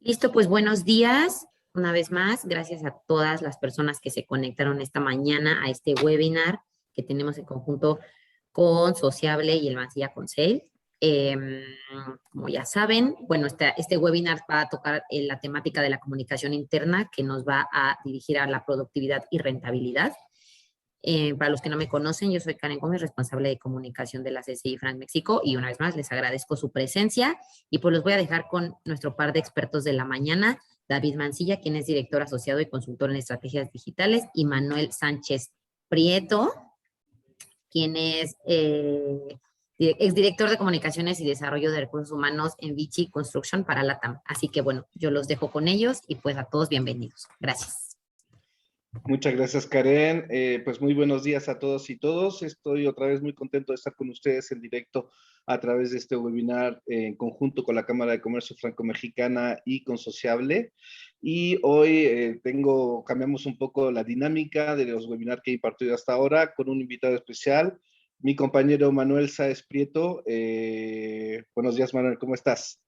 Listo, pues buenos días. Una vez más, gracias a todas las personas que se conectaron esta mañana a este webinar que tenemos en conjunto con Sociable y el Mancilla Consell. Como ya saben, bueno, este webinar va a tocar la temática de la comunicación interna que nos va a dirigir a la productividad y rentabilidad. Para los que no me conocen, yo soy Karen Gómez, responsable de comunicación de la CCI Frank México, y una vez más les agradezco su presencia y pues los voy a dejar con nuestro par de expertos de la mañana, David Mancilla, quien es director asociado y consultor en estrategias digitales, y Manuel Sánchez Prieto, quien es exdirector de comunicaciones y desarrollo de recursos humanos en Vichy Construction para LATAM. Así que bueno, yo los dejo con ellos y pues a todos bienvenidos. Gracias. Muchas gracias, Karen. Pues muy buenos días a todos y todos. Estoy otra vez muy contento de estar con ustedes en directo a través de este webinar en conjunto con la Cámara de Comercio Franco-Mexicana y con Sociable. Y hoy cambiamos un poco la dinámica de los webinars que he impartido hasta ahora con un invitado especial, mi compañero Manuel Sáez Prieto. Buenos días, Manuel, ¿cómo estás?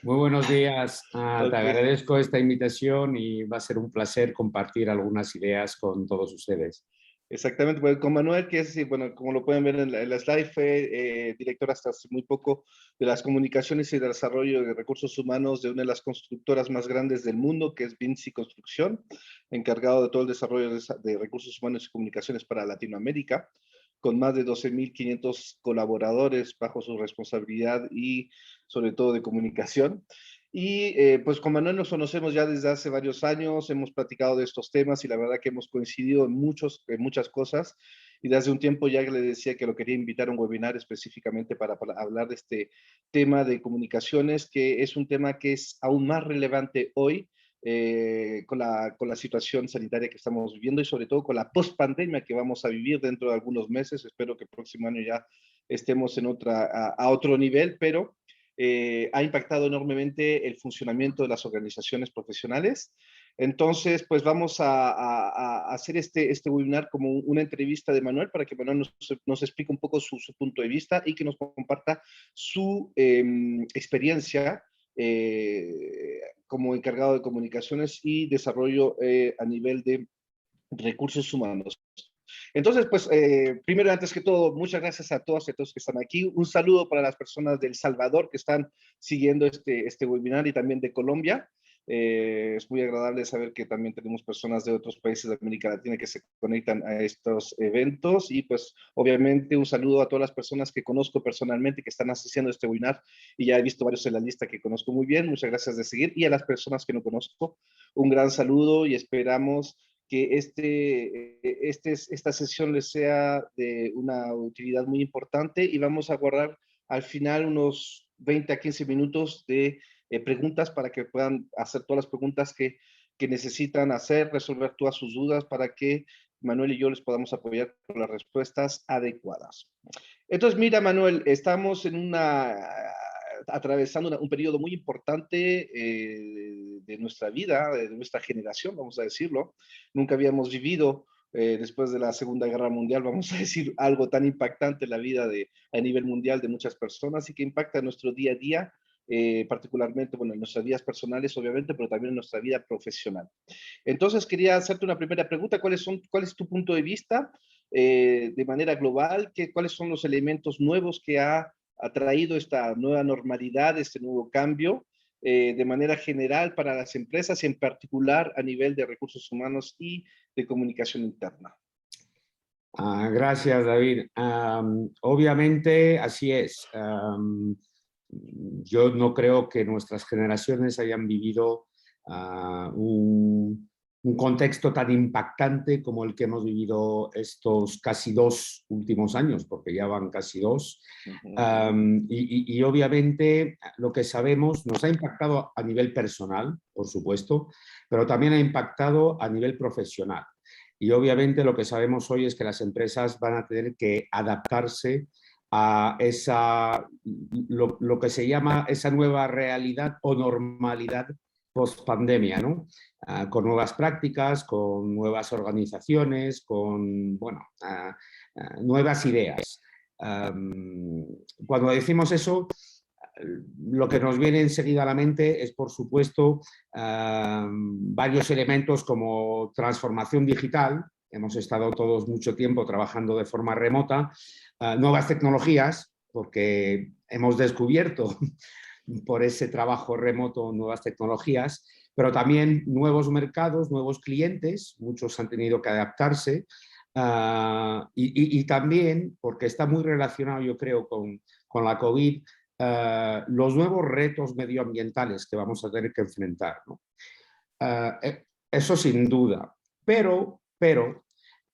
Muy buenos días, te Okay. agradezco esta invitación y va a ser un placer compartir algunas ideas con todos ustedes. Exactamente, pues con Manuel, que es, bueno, como lo pueden ver en la slide, fue director hasta hace muy poco de las comunicaciones y del desarrollo de recursos humanos de una de las constructoras más grandes del mundo, que es Vinci Construcción, encargado de todo el desarrollo de recursos humanos y comunicaciones para Latinoamérica, con más de 12.500 colaboradores bajo su responsabilidad y sobre todo de comunicación. Y pues con Manuel nos conocemos ya desde hace varios años, hemos platicado de estos temas y la verdad que hemos coincidido en muchas cosas. Y desde hace un tiempo ya le decía que lo quería invitar a un webinar específicamente para hablar de este tema de comunicaciones, que es un tema que es aún más relevante hoy con la situación sanitaria que estamos viviendo y sobre todo con la post-pandemia que vamos a vivir dentro de algunos meses. Espero que el próximo año ya estemos en a otro nivel, pero ha impactado enormemente el funcionamiento de las organizaciones profesionales. Entonces, pues vamos a hacer este webinar como una entrevista de Manuel para que Manuel nos explique un poco su punto de vista y que nos comparta su experiencia como encargado de comunicaciones y desarrollo a nivel de recursos humanos. Entonces, pues, primero, antes que todo, muchas gracias a todos y a todos que están aquí. Un saludo para las personas de El Salvador que están siguiendo este webinar y también de Colombia. Es muy agradable saber que también tenemos personas de otros países de América Latina que se conectan a estos eventos y pues obviamente un saludo a todas las personas que conozco personalmente que están asistiendo a este webinar y ya he visto varios en la lista que conozco muy bien. Muchas gracias de seguir y a las personas que no conozco, un gran saludo y esperamos que esta sesión les sea de una utilidad muy importante y vamos a guardar al final unos 20 a 15 minutos de preguntas para que puedan hacer todas las preguntas que necesitan hacer, resolver todas sus dudas para que Manuel y yo les podamos apoyar con las respuestas adecuadas. Entonces, mira, Manuel, estamos atravesando un periodo muy importante de nuestra vida, de nuestra generación, vamos a decirlo. Nunca habíamos vivido, después de la Segunda Guerra Mundial, vamos a decir, algo tan impactante en la vida a nivel mundial de muchas personas y que impacta nuestro día a día, particularmente, bueno, en nuestras vidas personales, obviamente, pero también en nuestra vida profesional. Entonces, quería hacerte una primera pregunta. ¿Cuál es tu punto de vista de manera global? ¿Cuáles son los elementos nuevos que ha traído esta nueva normalidad, este nuevo cambio, de manera general para las empresas y en particular a nivel de recursos humanos y de comunicación interna? Gracias, David. Obviamente, así es. Yo no creo que nuestras generaciones hayan vivido un contexto tan impactante como el que hemos vivido estos casi 2 últimos años, porque ya van casi 2. Y obviamente lo que sabemos nos ha impactado a nivel personal, por supuesto, pero también ha impactado a nivel profesional. Y obviamente lo que sabemos hoy es que las empresas van a tener que adaptarse a lo que se llama esa nueva realidad o normalidad post-pandemia, ¿no? Con nuevas prácticas, con nuevas organizaciones, con, bueno, nuevas ideas. Cuando decimos eso, Lo que nos viene enseguida a la mente es, por supuesto, varios elementos como transformación digital. Hemos estado todos mucho tiempo trabajando de forma remota. Nuevas tecnologías, porque hemos descubierto por ese trabajo remoto nuevas tecnologías, pero también nuevos mercados, nuevos clientes. Muchos han tenido que adaptarse. Y también, porque está muy relacionado, yo creo, con la COVID, los nuevos retos medioambientales que vamos a tener que enfrentar, ¿no? Eso sin duda, pero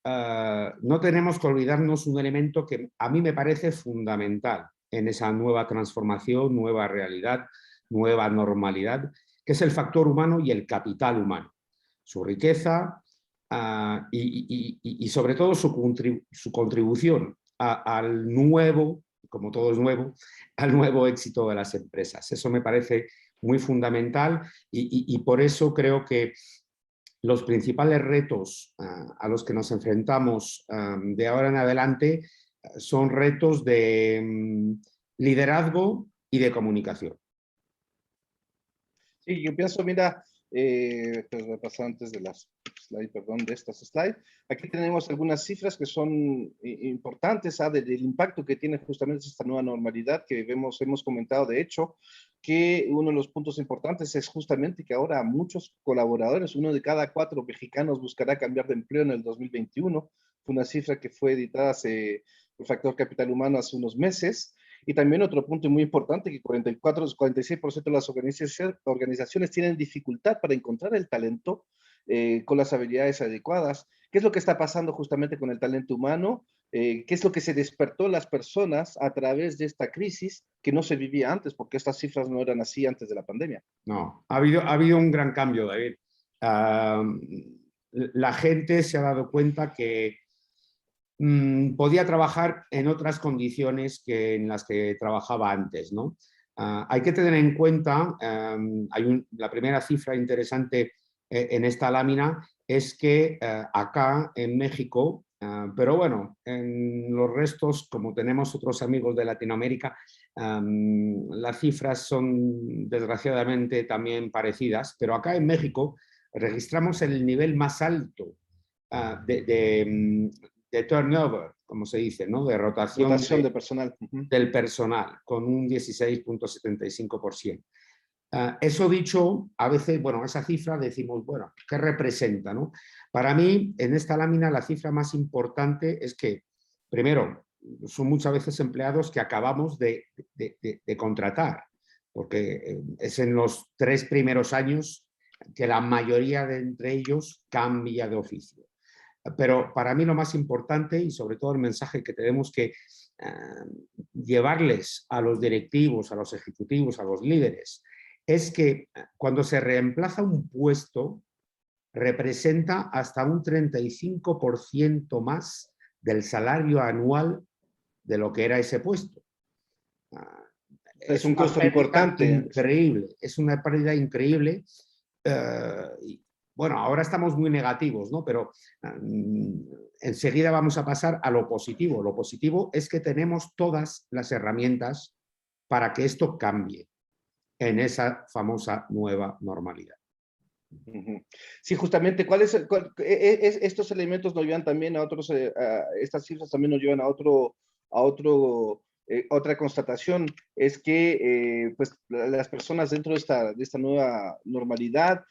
no tenemos que olvidarnos un elemento que a mí me parece fundamental en esa nueva transformación, nueva realidad, nueva normalidad, que es el factor humano y el capital humano, su riqueza y sobre todo su contribución al nuevo, como todo es nuevo, al nuevo éxito de las empresas. Eso me parece muy fundamental y por eso creo que los principales retos a los que nos enfrentamos de ahora en adelante son retos de liderazgo y de comunicación. Sí, yo pienso, mira, pues voy a pasar antes de las slide, perdón, de estas slides. Aquí tenemos algunas cifras que son importantes del impacto que tiene justamente esta nueva normalidad que hemos comentado, de hecho, que uno de los puntos importantes es justamente que ahora muchos colaboradores, 1 de cada 4 mexicanos buscará cambiar de empleo en el 2021. Fue una cifra que fue editada por Factor Capital Humano hace unos meses. Y también otro punto muy importante, que 46% de las organizaciones tienen dificultad para encontrar el talento con las habilidades adecuadas. ¿Qué es lo que está pasando justamente con el talento humano? ¿Qué es lo que se despertó en las personas a través de esta crisis que no se vivía antes? Porque estas cifras no eran así antes de la pandemia. No, ha habido un gran cambio, David. La gente se ha dado cuenta que podía trabajar en otras condiciones que en las que trabajaba antes, ¿no? Hay que tener en cuenta, la primera cifra interesante en esta lámina es que acá en México, pero bueno, en los restos, como tenemos otros amigos de Latinoamérica, las cifras son desgraciadamente también parecidas, pero acá en México registramos el nivel más alto de turnover, como se dice, ¿no? De rotación de personal. Del personal, con un 16.75%. Eso dicho, a veces, bueno, esa cifra decimos, bueno, ¿qué representa, no? Para mí, en esta lámina, la cifra más importante es que, primero, son muchas veces empleados que acabamos de contratar, porque es en los 3 primeros años que la mayoría de entre ellos cambia de oficio. Pero para mí lo más importante y sobre todo el mensaje que tenemos que llevarles a los directivos, a los ejecutivos, a los líderes, es que cuando se reemplaza un puesto representa hasta un 35% más del salario anual de lo que era ese puesto. Es un costo importante. Increíble, es una pérdida increíble. Bueno, ahora estamos muy negativos, ¿no? Pero enseguida vamos a pasar a lo positivo. Lo positivo es que tenemos todas las herramientas para que esto cambie en esa famosa nueva normalidad. Sí, justamente, estos elementos nos llevan también a otros, estas cifras también nos llevan a otra constatación, es que pues las personas dentro de esta nueva normalidad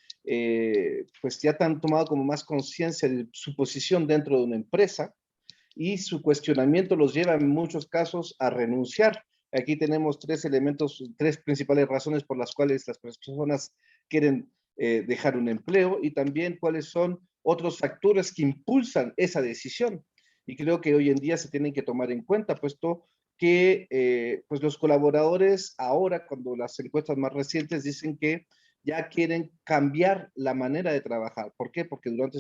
pues ya han tomado como más conciencia de su posición dentro de una empresa y su cuestionamiento los lleva en muchos casos a renunciar. Aquí tenemos 3 principales razones por las cuales las personas quieren dejar un empleo y también cuáles son otros factores que impulsan esa decisión. Y creo que hoy en día se tienen que tomar en cuenta, puesto que pues los colaboradores ahora, cuando las encuestas más recientes dicen que ya quieren cambiar la manera de trabajar. ¿Por qué? Porque durante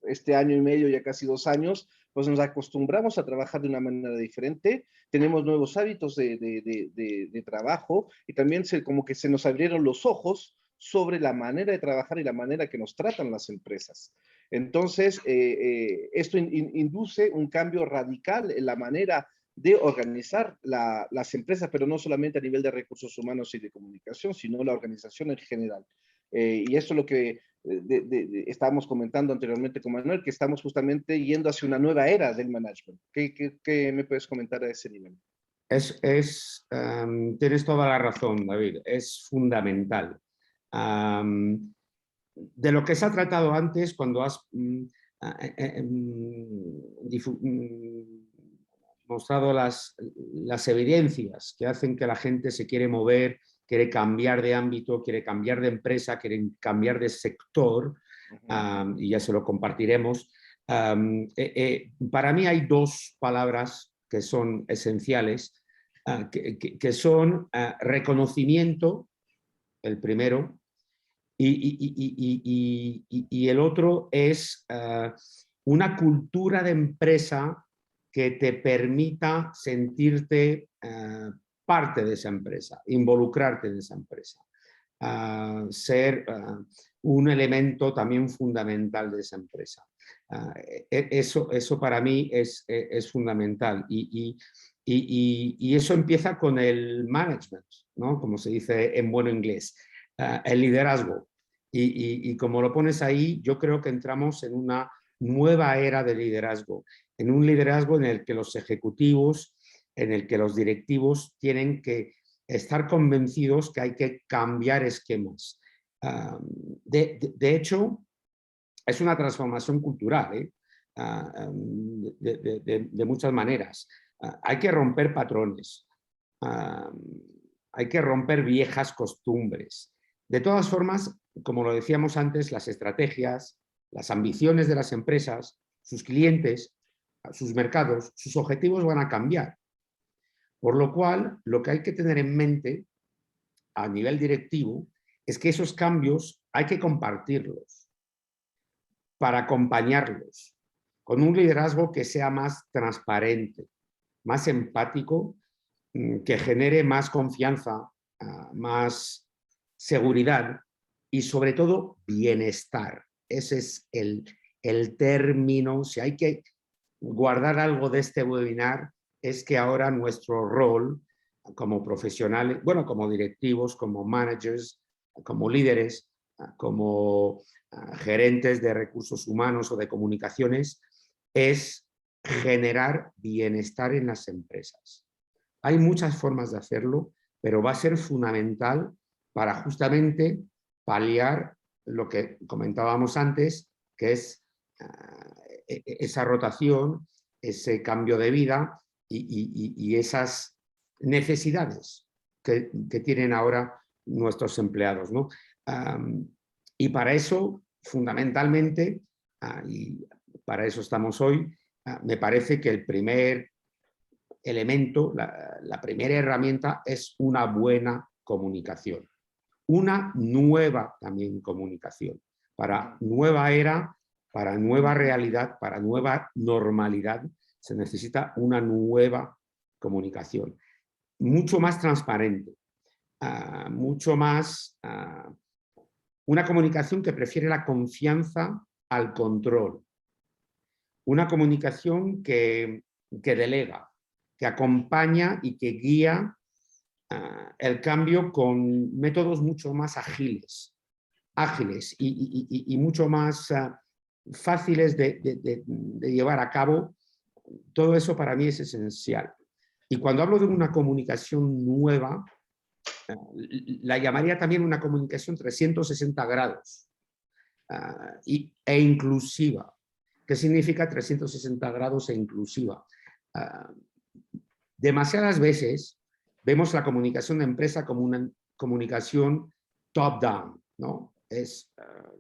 este año y medio, ya casi 2 años, pues nos acostumbramos a trabajar de una manera diferente, tenemos nuevos hábitos de trabajo y también como que se nos abrieron los ojos sobre la manera de trabajar y la manera que nos tratan las empresas. Entonces, esto induce un cambio radical en la manera de organizar las empresas, pero no solamente a nivel de recursos humanos y de comunicación, sino la organización en general. Y eso es lo que estábamos comentando anteriormente con Manuel, que estamos justamente yendo hacia una nueva era del management. ¿Qué me puedes comentar a ese nivel? Tienes toda la razón, David, es fundamental. De lo que se ha tratado antes, cuando has mostrado las evidencias que hacen que la gente se quiere mover, quiere cambiar de ámbito, quiere cambiar de empresa, quiere cambiar de sector, y ya se lo compartiremos. Para mí hay dos palabras que son esenciales, que son reconocimiento, el primero, y el otro es una cultura de empresa que te permita sentirte parte de esa empresa, involucrarte en esa empresa, ser un elemento también fundamental de esa empresa. Eso para mí es fundamental y eso empieza con el management, ¿no? Como se dice en buen inglés, el liderazgo. Y como lo pones ahí, yo creo que entramos en una nueva era de liderazgo, en un liderazgo en el que los ejecutivos, en el que los directivos tienen que estar convencidos que hay que cambiar esquemas. De hecho, es una transformación cultural, de muchas maneras. Hay que romper patrones, hay que romper viejas costumbres. De todas formas, como lo decíamos antes, las estrategias, las ambiciones de las empresas, sus clientes, sus mercados, sus objetivos van a cambiar. Por lo cual, lo que hay que tener en mente a nivel directivo es que esos cambios hay que compartirlos para acompañarlos con un liderazgo que sea más transparente, más empático, que genere más confianza, más seguridad y sobre todo bienestar. Ese es el término. Si hay que guardar algo de este webinar, es que ahora nuestro rol como profesionales, bueno, como directivos, como managers, como líderes, como gerentes de recursos humanos o de comunicaciones, es generar bienestar en las empresas. Hay muchas formas de hacerlo, pero va a ser fundamental para justamente paliar lo que comentábamos antes, que es esa rotación, ese cambio de vida y esas necesidades que tienen ahora nuestros empleados, ¿no? Y para eso, fundamentalmente, y para eso estamos hoy, me parece que el primer elemento, la primera herramienta es una buena comunicación. Una nueva también comunicación. Para nueva era, para nueva realidad, para nueva normalidad, se necesita una nueva comunicación. Mucho más transparente, mucho más... una comunicación que prefiere la confianza al control. Una comunicación que delega, que acompaña y que guía el cambio con métodos mucho más ágiles y mucho más fáciles de llevar a cabo. Todo eso para mí es esencial. Y cuando hablo de una comunicación nueva, la llamaría también una comunicación 360 grados e inclusiva. ¿Qué significa 360 grados e inclusiva? Demasiadas veces vemos la comunicación de empresa como una comunicación top-down, ¿no? Es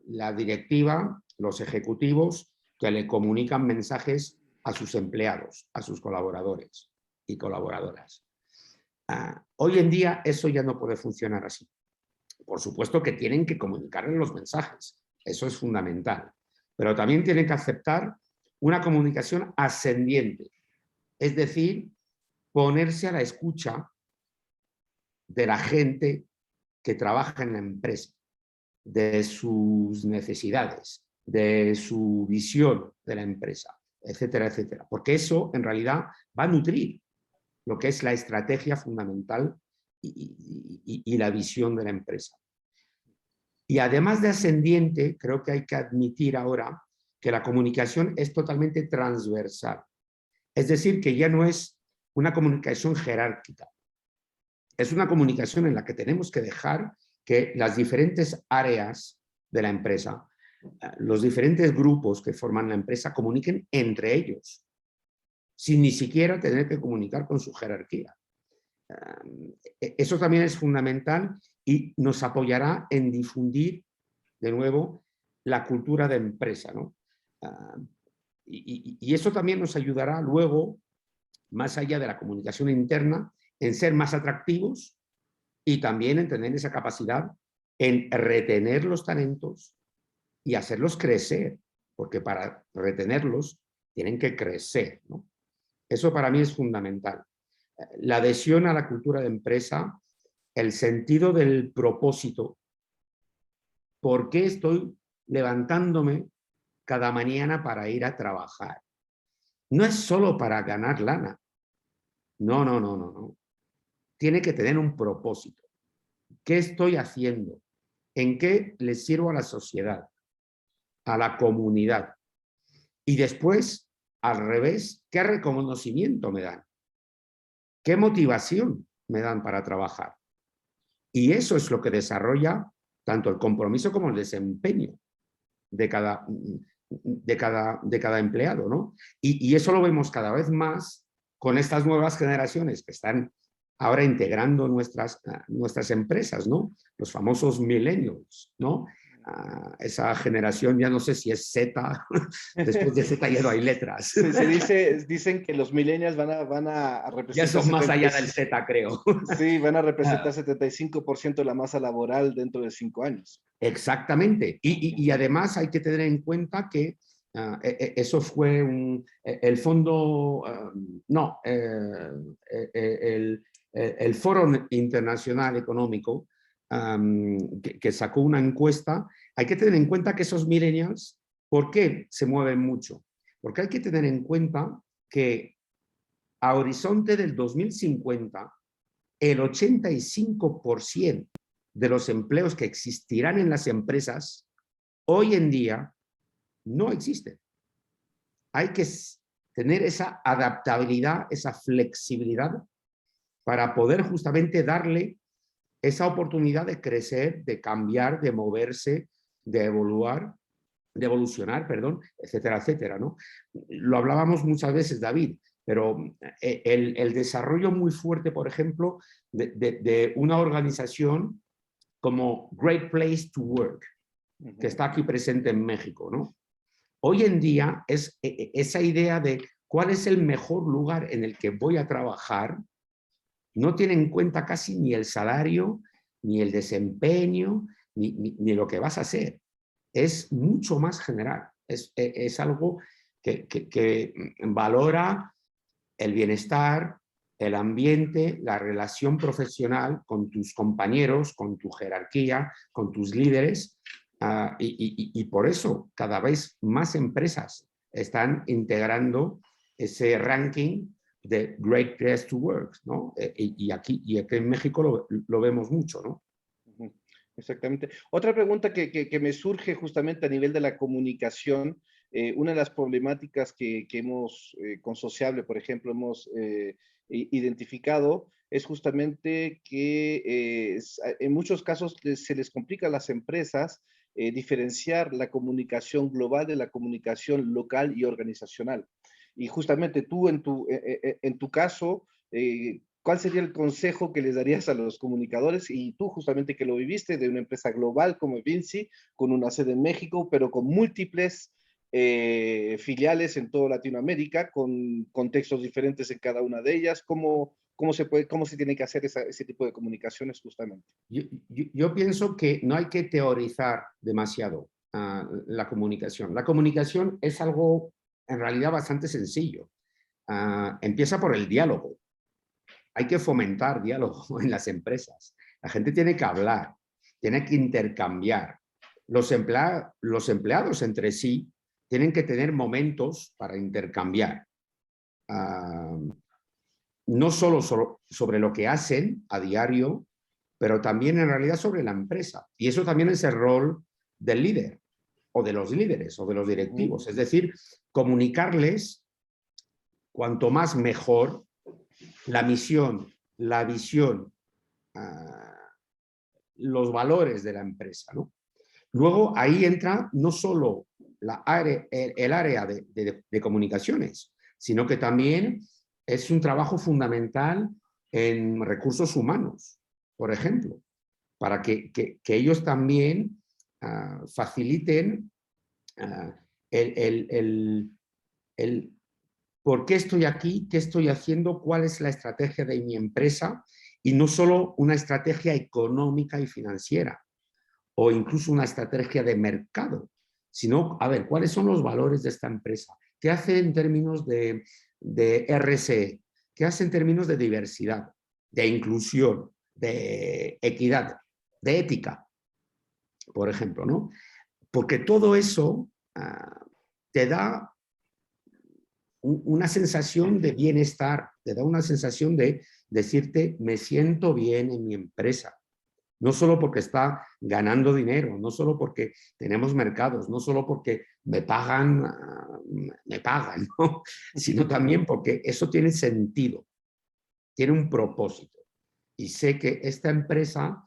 la directiva, los ejecutivos que le comunican mensajes a sus empleados, a sus colaboradores y colaboradoras. Hoy en día eso ya no puede funcionar así. Por supuesto que tienen que comunicarle los mensajes, eso es fundamental, pero también tienen que aceptar una comunicación ascendiente, es decir, ponerse a la escucha de la gente que trabaja en la empresa, de sus necesidades, de su visión de la empresa, etcétera, etcétera. Porque eso en realidad va a nutrir lo que es la estrategia fundamental y la visión de la empresa. Y además de ascendiente, creo que hay que admitir ahora que la comunicación es totalmente transversal. Es decir, que ya no es una comunicación jerárquica. Es una comunicación en la que tenemos que dejar que las diferentes áreas de la empresa, los diferentes grupos que forman la empresa, comuniquen entre ellos, sin ni siquiera tener que comunicar con su jerarquía. Eso también es fundamental y nos apoyará en difundir, de nuevo, la cultura de empresa, ¿no? Y eso también nos ayudará luego, más allá de la comunicación interna, en ser más atractivos y también en tener esa capacidad en retener los talentos y hacerlos crecer, porque para retenerlos tienen que crecer, ¿no? Eso para mí es fundamental. La adhesión a la cultura de empresa, el sentido del propósito. ¿Por qué estoy levantándome cada mañana para ir a trabajar? No es solo para ganar lana. No, no, no, no, no. Tiene que tener un propósito. ¿Qué estoy haciendo? ¿En qué le sirvo a la sociedad? A la comunidad. Y después, al revés, ¿qué reconocimiento me dan? ¿Qué motivación me dan para trabajar? Y eso es lo que desarrolla tanto el compromiso como el desempeño de cada empleado, ¿no? Y eso lo vemos cada vez más con estas nuevas generaciones que están ahora integrando nuestras empresas, ¿no? Los famosos millennials, ¿no? Esa generación, ya no sé si es Z, después de Z ya no hay letras. Dicen que los millennials van a representar... Ya son más allá del Z, creo. Sí, van a representar 75% de la masa laboral dentro de 5 años. Exactamente. Y además hay que tener en cuenta que eso fue el fondo, el Foro Internacional Económico que sacó una encuesta. Hay que tener en cuenta que esos millennials, ¿por qué se mueven mucho? Porque hay que tener en cuenta que a horizonte del 2050, el 85% de los empleos que existirán en las empresas hoy en día no existen. Hay que tener esa adaptabilidad, esa flexibilidad para poder justamente darle esa oportunidad de crecer, de cambiar, de moverse, de evolucionar, perdón, etcétera, etcétera, ¿no? Lo hablábamos muchas veces, David, pero el desarrollo muy fuerte, por ejemplo, de una organización como Great Place to Work, que está aquí presente en México, ¿no? Hoy en día es esa idea de cuál es el mejor lugar en el que voy a trabajar, no tiene en cuenta casi ni el salario, ni el desempeño, ni lo que vas a hacer. Es mucho más general. Es algo que valora el bienestar, el ambiente, la relación profesional con tus compañeros, con tu jerarquía, con tus líderes. Y por eso cada vez más empresas están integrando ese ranking de Great Place to Work, ¿no? Y aquí en México lo vemos mucho, ¿no? Exactamente. Otra pregunta que me surge justamente a nivel de la comunicación, una de las problemáticas que hemos, con Sociable, por ejemplo, hemos identificado, es justamente que en muchos casos se les complica a las empresas diferenciar la comunicación global de la comunicación local y organizacional. Y justamente tú, en tu caso, ¿cuál sería el consejo que les darías a los comunicadores? Y tú justamente que lo viviste de una empresa global como Vinci, con una sede en México, pero con múltiples filiales en toda Latinoamérica, con contextos diferentes en cada una de ellas. ¿Cómo se tiene que hacer ese tipo de comunicaciones justamente? Yo pienso que no hay que teorizar demasiado la comunicación. La comunicación es algo en realidad bastante sencillo. Empieza por el diálogo. Hay que fomentar diálogo en las empresas. La gente tiene que hablar, tiene que intercambiar. Los empleados entre sí tienen que tener momentos para intercambiar. no solo sobre lo que hacen a diario, pero también en realidad sobre la empresa. Y eso también es el rol del líder, o de los líderes, o de los directivos. Es decir, comunicarles cuanto más mejor la misión, la visión, los valores de la empresa, ¿no? Luego ahí entra no solo el área de comunicaciones, sino que también es un trabajo fundamental en recursos humanos, por ejemplo, para que ellos también faciliten el por qué estoy aquí, qué estoy haciendo, cuál es la estrategia de mi empresa, y no solo una estrategia económica y financiera, o incluso una estrategia de mercado, sino, a ver, ¿cuáles son los valores de esta empresa? ¿Qué hace en términos de RSE? ¿Qué hace en términos de diversidad, de inclusión, de equidad, de ética, por ejemplo, ¿no? Porque todo eso te da una sensación de bienestar, te da una sensación de decirte, me siento bien en mi empresa. No solo porque está ganando dinero, no solo porque tenemos mercados, no solo porque me pagan, ¿no? Sino también porque eso tiene sentido, tiene un propósito. Y sé que esta empresa,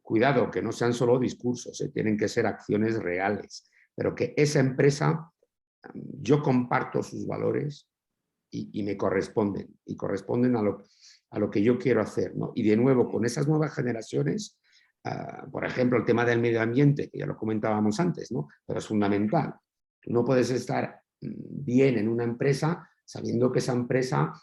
cuidado, que no sean solo discursos, tienen que ser acciones reales, pero que esa empresa, yo comparto sus valores y me corresponden, y corresponden a lo que yo quiero hacer, ¿no? Y de nuevo, con esas nuevas generaciones, por ejemplo, el tema del medio ambiente, que ya lo comentábamos antes, ¿no? Pero es fundamental. Tú no puedes estar bien en una empresa sabiendo que esa empresa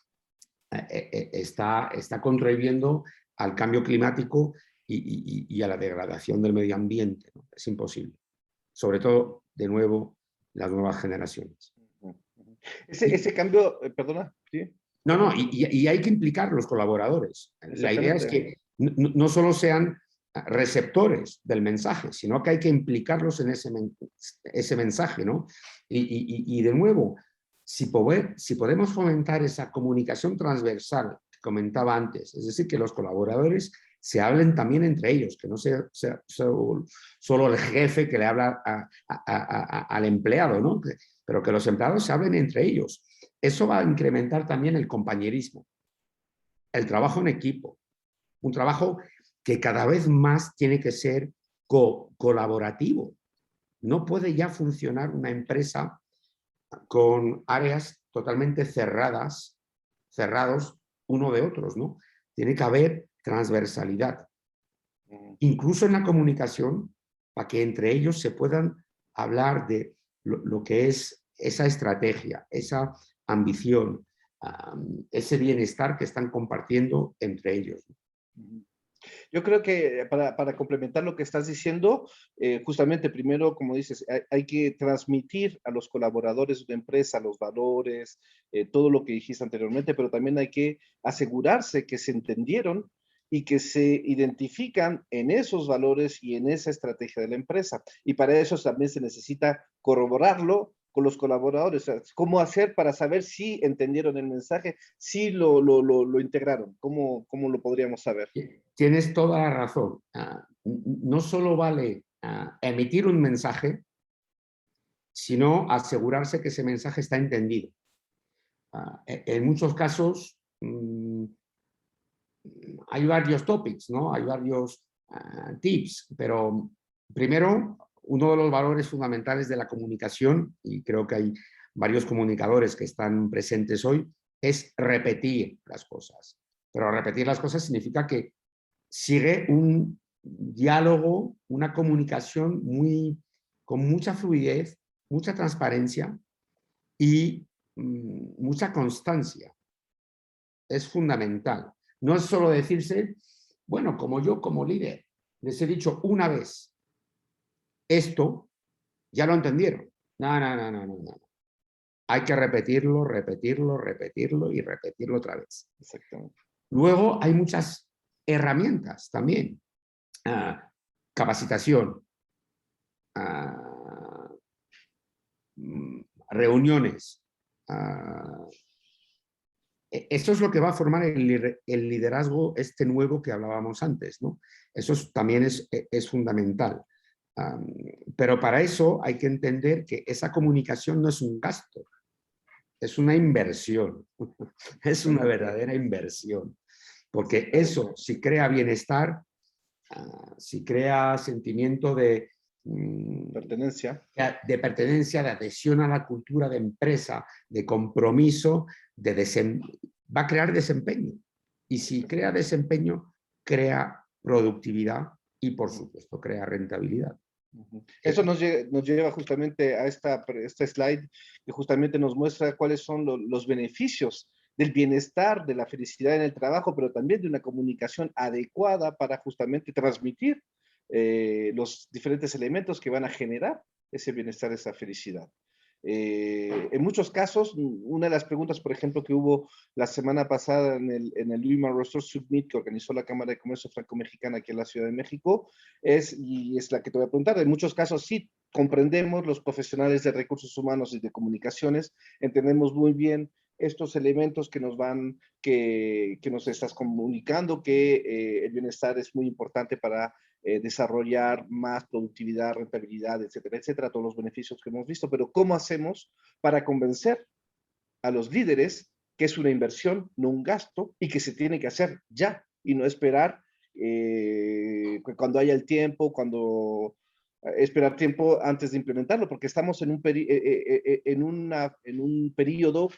está contribuyendo al cambio climático y a la degradación del medio ambiente, ¿no? Es imposible. Sobre todo, de nuevo, las nuevas generaciones. Ese cambio, perdona, ¿sí? No, y hay que implicar los colaboradores. La idea es que no solo sean receptores del mensaje, sino que hay que implicarlos en ese mensaje, ¿no? Y de nuevo, si podemos fomentar esa comunicación transversal que comentaba antes, es decir, que los colaboradores se hablen también entre ellos, que no sea solo el jefe que le habla al empleado, ¿no? Pero que los empleados se hablen entre ellos. Eso va a incrementar también el compañerismo, el trabajo en equipo, un trabajo que cada vez más tiene que ser colaborativo. No puede ya funcionar una empresa con áreas totalmente cerrados uno de otros, ¿no? Tiene que haber transversalidad, incluso en la comunicación, para que entre ellos se puedan hablar de lo que es esa estrategia, esa ambición, ese bienestar que están compartiendo entre ellos. Yo creo que para complementar lo que estás diciendo, justamente primero, como dices, hay que transmitir a los colaboradores de una empresa los valores, todo lo que dijiste anteriormente, pero también hay que asegurarse que se entendieron y que se identifican en esos valores y en esa estrategia de la empresa. Y para eso también se necesita corroborarlo con los colaboradores. O sea, ¿cómo hacer para saber si entendieron el mensaje, si lo integraron? ¿Cómo lo podríamos saber? Tienes toda la razón. No solo vale emitir un mensaje, sino asegurarse que ese mensaje está entendido. En muchos casos hay varios topics, ¿no? Hay varios tips, pero primero, uno de los valores fundamentales de la comunicación, y creo que hay varios comunicadores que están presentes hoy, es repetir las cosas. Pero repetir las cosas significa que sigue un diálogo, una comunicación con mucha fluidez, mucha transparencia y mucha constancia. Es fundamental. No es solo decirse, bueno, como yo como líder les he dicho una vez esto, ya lo entendieron. No. Hay que repetirlo, repetirlo, repetirlo y repetirlo otra vez. Exactamente. Luego hay muchas herramientas también. Capacitación, reuniones, Eso es lo que va a formar el liderazgo este nuevo que hablábamos antes, ¿no? Eso también es fundamental. Pero para eso hay que entender que esa comunicación no es un gasto, es una inversión, es una verdadera inversión. Porque eso, si crea bienestar, si crea sentimiento de pertenencia, de adhesión a la cultura de empresa, de compromiso, va a crear desempeño. Y si crea desempeño, crea productividad y, por supuesto, crea rentabilidad. Eso nos lleva justamente a esta slide que justamente nos muestra cuáles son los beneficios del bienestar, de la felicidad en el trabajo, pero también de una comunicación adecuada para justamente transmitir los diferentes elementos que van a generar ese bienestar, esa felicidad. En muchos casos, una de las preguntas, por ejemplo, que hubo la semana pasada en el Human Resource Summit que organizó la Cámara de Comercio Franco-Mexicana aquí en la Ciudad de México, y es la que te voy a preguntar, en muchos casos sí comprendemos los profesionales de recursos humanos y de comunicaciones, entendemos muy bien estos elementos que nos van, que nos estás comunicando, que el bienestar es muy importante para desarrollar más productividad, rentabilidad, etcétera, etcétera, todos los beneficios que hemos visto, pero ¿cómo hacemos para convencer a los líderes que es una inversión, no un gasto, y que se tiene que hacer ya, y no esperar cuando haya el tiempo, esperar tiempo antes de implementarlo, porque estamos en un periodo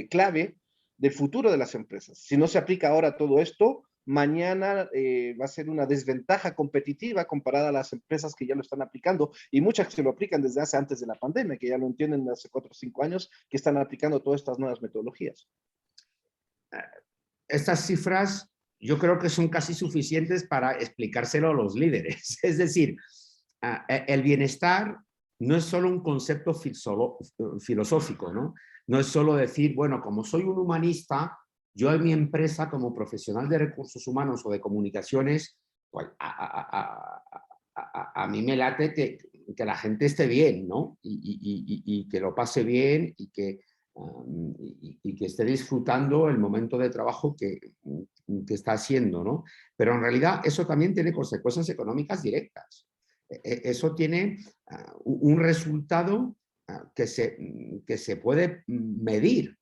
clave del futuro de las empresas. Si no se aplica ahora todo esto, mañana va a ser una desventaja competitiva comparada a las empresas que ya lo están aplicando, y muchas que lo aplican desde hace antes de la pandemia, que ya lo entienden hace 4 o 5 años, que están aplicando todas estas nuevas metodologías. Estas cifras yo creo que son casi suficientes para explicárselo a los líderes. Es decir, el bienestar no es solo un concepto filosófico, ¿no? No es solo decir, bueno, como soy un humanista, yo en mi empresa como profesional de recursos humanos o de comunicaciones, pues a mí me late que la gente esté bien, ¿no? Y que lo pase bien y que esté disfrutando el momento de trabajo que está haciendo, ¿no? Pero en realidad eso también tiene consecuencias económicas directas. Eso tiene un resultado que se puede medir.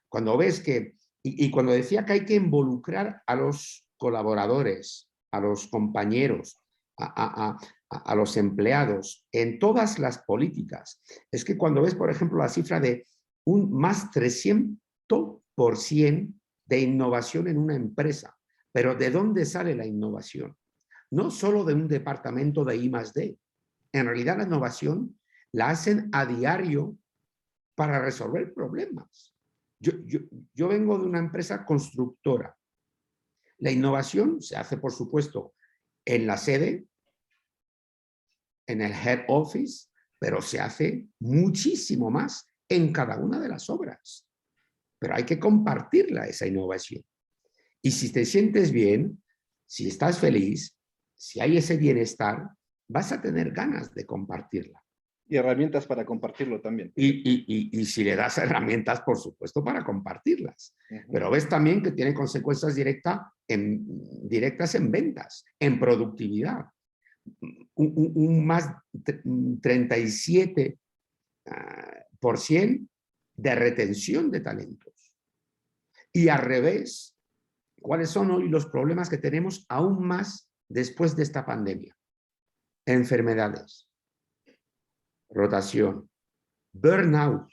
Cuando ves que, y cuando decía que hay que involucrar a los colaboradores, a los compañeros, a los empleados en todas las políticas, es que cuando ves, por ejemplo, la cifra de un más 300% de innovación en una empresa, pero ¿de dónde sale la innovación? No solo de un departamento de I+D. En realidad la innovación la hacen a diario para resolver problemas. Yo vengo de una empresa constructora. La innovación se hace, por supuesto, en la sede, en el head office, pero se hace muchísimo más en cada una de las obras. Pero hay que compartirla, esa innovación. Y si te sientes bien, si estás feliz, si hay ese bienestar, vas a tener ganas de compartirla. Y herramientas para compartirlo también. Y si le das herramientas, por supuesto, para compartirlas. Pero ves también que tiene consecuencias directas en ventas, en productividad. Un más 37% de retención de talentos. Y al revés, ¿cuáles son hoy los problemas que tenemos aún más después de esta pandemia? Enfermedades, rotación, burnout.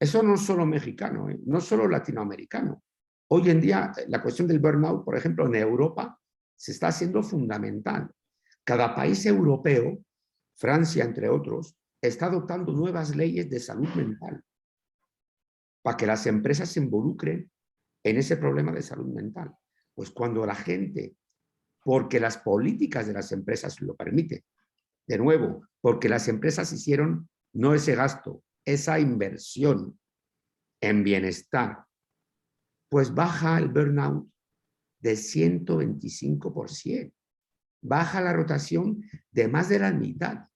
Eso no es solo mexicano, no es solo latinoamericano. Hoy en día la cuestión del burnout, por ejemplo, en Europa se está haciendo fundamental. Cada país europeo, Francia entre otros, está adoptando nuevas leyes de salud mental para que las empresas se involucren en ese problema de salud mental. Pues cuando la gente, porque las políticas de las empresas lo permiten, de nuevo, porque las empresas hicieron no ese gasto, esa inversión en bienestar, pues baja el burnout de 125%, baja la rotación de más de la mitad,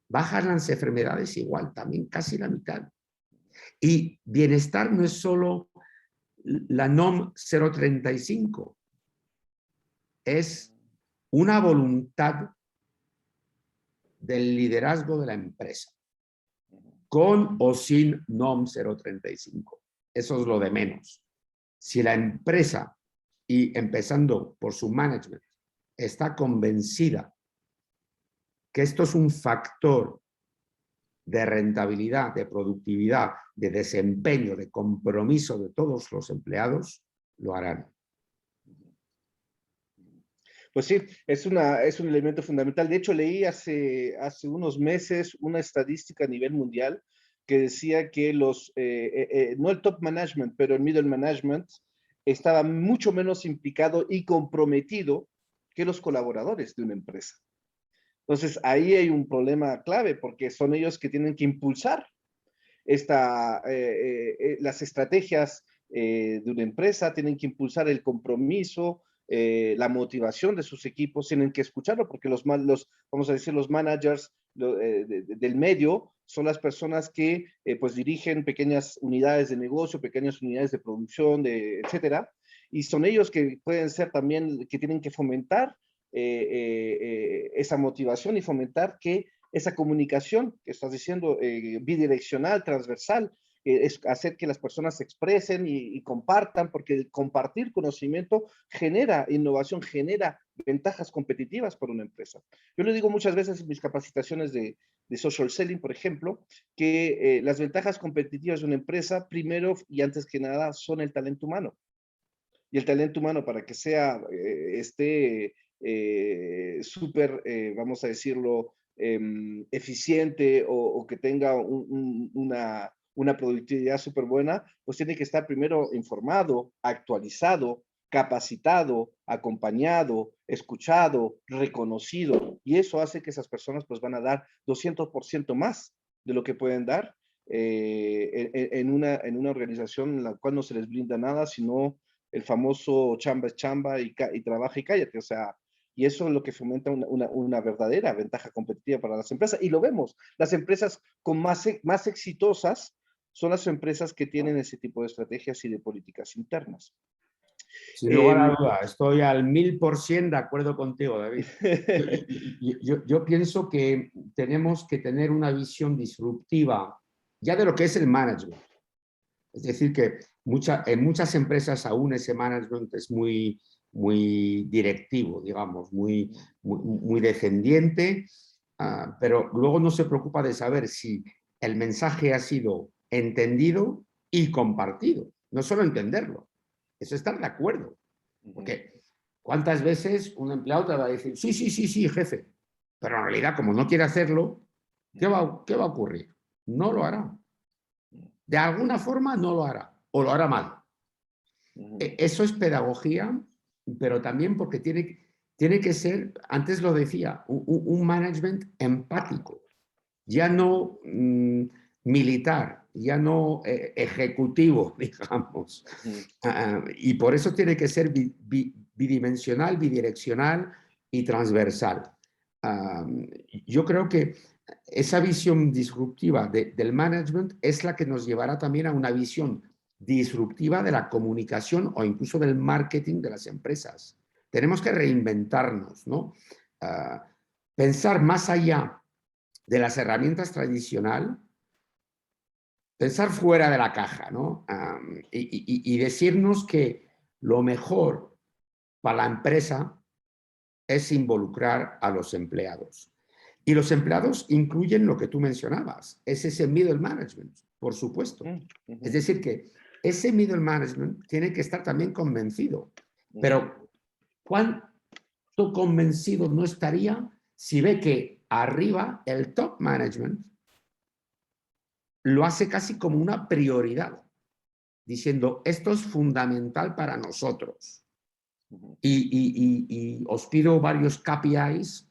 bajan las enfermedades igual, también casi la mitad. Y bienestar no es solo La NOM 035 es una voluntad del liderazgo de la empresa, con o sin NOM 035. Eso es lo de menos. Si la empresa, y empezando por su management, está convencida que esto es un factor de rentabilidad, de productividad, de desempeño, de compromiso de todos los empleados, lo harán. Pues sí, es un elemento fundamental. De hecho, leí hace unos meses una estadística a nivel mundial que decía que no el top management, pero el middle management estaba mucho menos implicado y comprometido que los colaboradores de una empresa. Entonces, ahí hay un problema clave porque son ellos que tienen que impulsar las estrategias de una empresa, tienen que impulsar el compromiso, la motivación de sus equipos, tienen que escucharlo porque vamos a decir, los managers del medio son las personas que pues dirigen pequeñas unidades de negocio, pequeñas unidades de producción, etcétera, y son ellos que pueden ser también, que tienen que fomentar esa motivación y fomentar que esa comunicación que estás diciendo, bidireccional, transversal, es hacer que las personas se expresen y compartan, porque el compartir conocimiento genera innovación, genera ventajas competitivas para una empresa. Yo le digo muchas veces en mis capacitaciones de social selling, por ejemplo, que las ventajas competitivas de una empresa, primero y antes que nada, son el talento humano. Y el talento humano, para que sea, súper, vamos a decirlo, eficiente o que tenga una productividad súper buena, pues tiene que estar primero informado, actualizado, capacitado, acompañado, escuchado, reconocido. Y eso hace que esas personas pues van a dar 200% más de lo que pueden dar en una organización en la cual no se les brinda nada, sino el famoso chamba es chamba y trabaja y cállate. O sea, y eso es lo que fomenta una verdadera ventaja competitiva para las empresas. Y lo vemos, las empresas más exitosas son las empresas que tienen ese tipo de estrategias y de políticas internas. Sin lugar a duda, estoy al 1000% de acuerdo contigo, David. Yo pienso que tenemos que tener una visión disruptiva ya de lo que es el management. Es decir, que en muchas empresas aún ese management es muy directivo, digamos, muy descendiente, pero luego no se preocupa de saber si el mensaje ha sido entendido y compartido. No solo entenderlo, es estar de acuerdo. Porque ¿cuántas veces un empleado te va a decir, sí, jefe? Pero en realidad, como no quiere hacerlo, ¿qué va a ocurrir? No lo hará. De alguna forma no lo hará, o lo hará mal. Eso es pedagogía, pero también porque tiene que ser, antes lo decía, un management empático, ya no militar, ya no ejecutivo, digamos. Y por eso tiene que ser bidimensional, bidireccional y transversal. Yo creo que esa visión disruptiva del management es la que nos llevará también a una visión disruptiva de la comunicación o incluso del marketing de las empresas. Tenemos que reinventarnos, ¿no? Pensar más allá de las herramientas tradicionales, pensar fuera de la caja, ¿no? Y decirnos que lo mejor para la empresa es involucrar a los empleados. Y los empleados incluyen lo que tú mencionabas, es ese middle management, por supuesto. Es decir, que ese middle management tiene que estar también convencido. Pero ¿cuánto convencido no estaría si ve que arriba el top management lo hace casi como una prioridad, diciendo, esto es fundamental para nosotros? Y os pido varios KPIs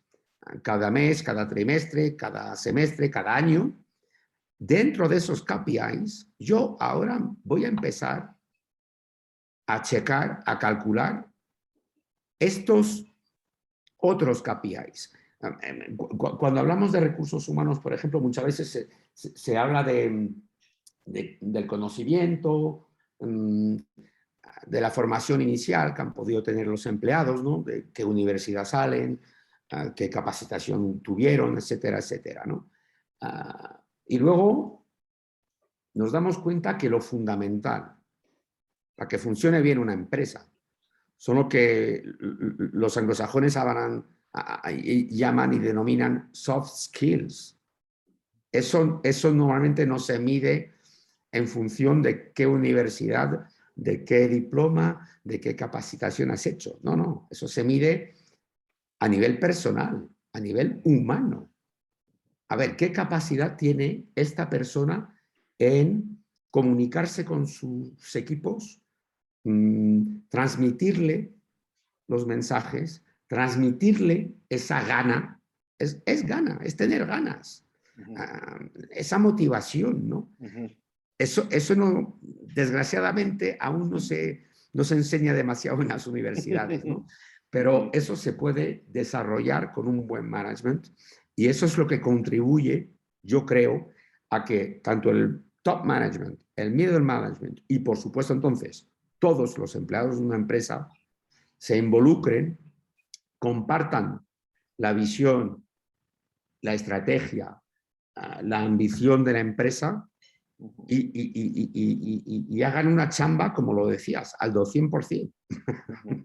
cada mes, cada trimestre, cada semestre, cada año. Dentro de esos KPIs, yo ahora voy a empezar a checar, a calcular estos otros KPIs. Cuando hablamos de recursos humanos, por ejemplo, muchas veces se habla del conocimiento, de la formación inicial que han podido tener los empleados, ¿no? De qué universidad salen, qué capacitación tuvieron, etcétera, etcétera, ¿no? Y luego nos damos cuenta que lo fundamental para que funcione bien una empresa son lo que los anglosajones llaman y denominan soft skills. Eso normalmente no se mide en función de qué universidad, de qué diploma, de qué capacitación has hecho. No, no, eso se mide a nivel personal, a nivel humano. A ver, ¿qué capacidad tiene esta persona en comunicarse con sus equipos, transmitirle los mensajes, transmitirle esa gana? Es gana, es tener ganas, esa motivación, ¿no? Eso no, desgraciadamente, aún no se enseña demasiado en las universidades, ¿no? Pero eso se puede desarrollar con un buen management y eso es lo que contribuye, yo creo, a que tanto el top management, el middle management y, por supuesto, entonces, todos los empleados de una empresa se involucren, compartan la visión, la estrategia, la ambición de la empresa y hagan una chamba, como lo decías, al 200%.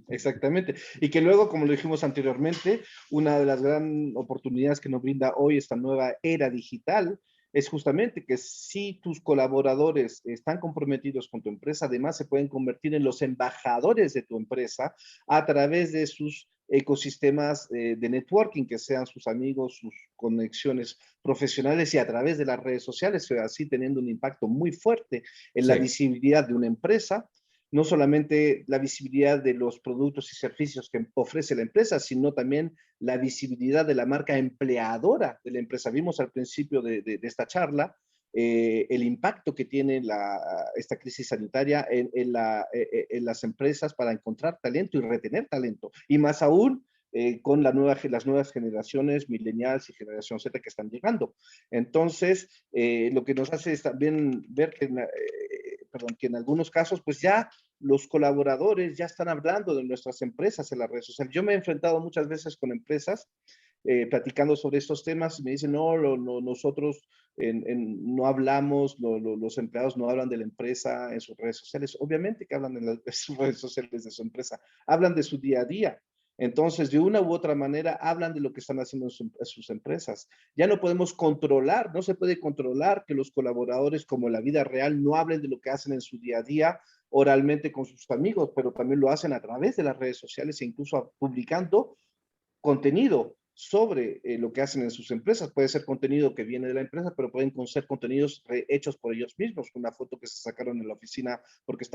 Exactamente. Y que luego, como lo dijimos anteriormente, una de las grandes oportunidades que nos brinda hoy esta nueva era digital es justamente que si tus colaboradores están comprometidos con tu empresa, además se pueden convertir en los embajadores de tu empresa a través de sus ecosistemas de networking, que sean sus amigos, sus conexiones profesionales y a través de las redes sociales, así teniendo un impacto muy fuerte en la visibilidad de una empresa, no solamente la visibilidad de los productos y servicios que ofrece la empresa, sino también la visibilidad de la marca empleadora de la empresa. Vimos al principio de esta charla el impacto que tiene esta crisis sanitaria en las empresas para encontrar talento y retener talento. Y más aún con las nuevas generaciones, millennials y generación Z que están llegando. Entonces, lo que nos hace es también ver que en algunos casos, pues ya los colaboradores ya están hablando de nuestras empresas en las redes sociales. Yo me he enfrentado muchas veces con empresas platicando sobre estos temas y me dicen, no, nosotros no hablamos, los empleados no hablan de la empresa en sus redes sociales. Obviamente que hablan en sus redes sociales de su empresa, hablan de su día a día. Entonces, de una u otra manera, hablan de lo que están haciendo en sus empresas. Ya no podemos controlar, no se puede controlar que los colaboradores, como en la vida real, no hablen de lo que hacen en su día a día oralmente con sus amigos, pero también lo hacen a través de las redes sociales e incluso publicando contenido sobre lo que hacen en sus empresas. Puede ser contenido que viene de la empresa, pero pueden ser contenidos hechos por ellos mismos, una foto que se sacaron en la oficina porque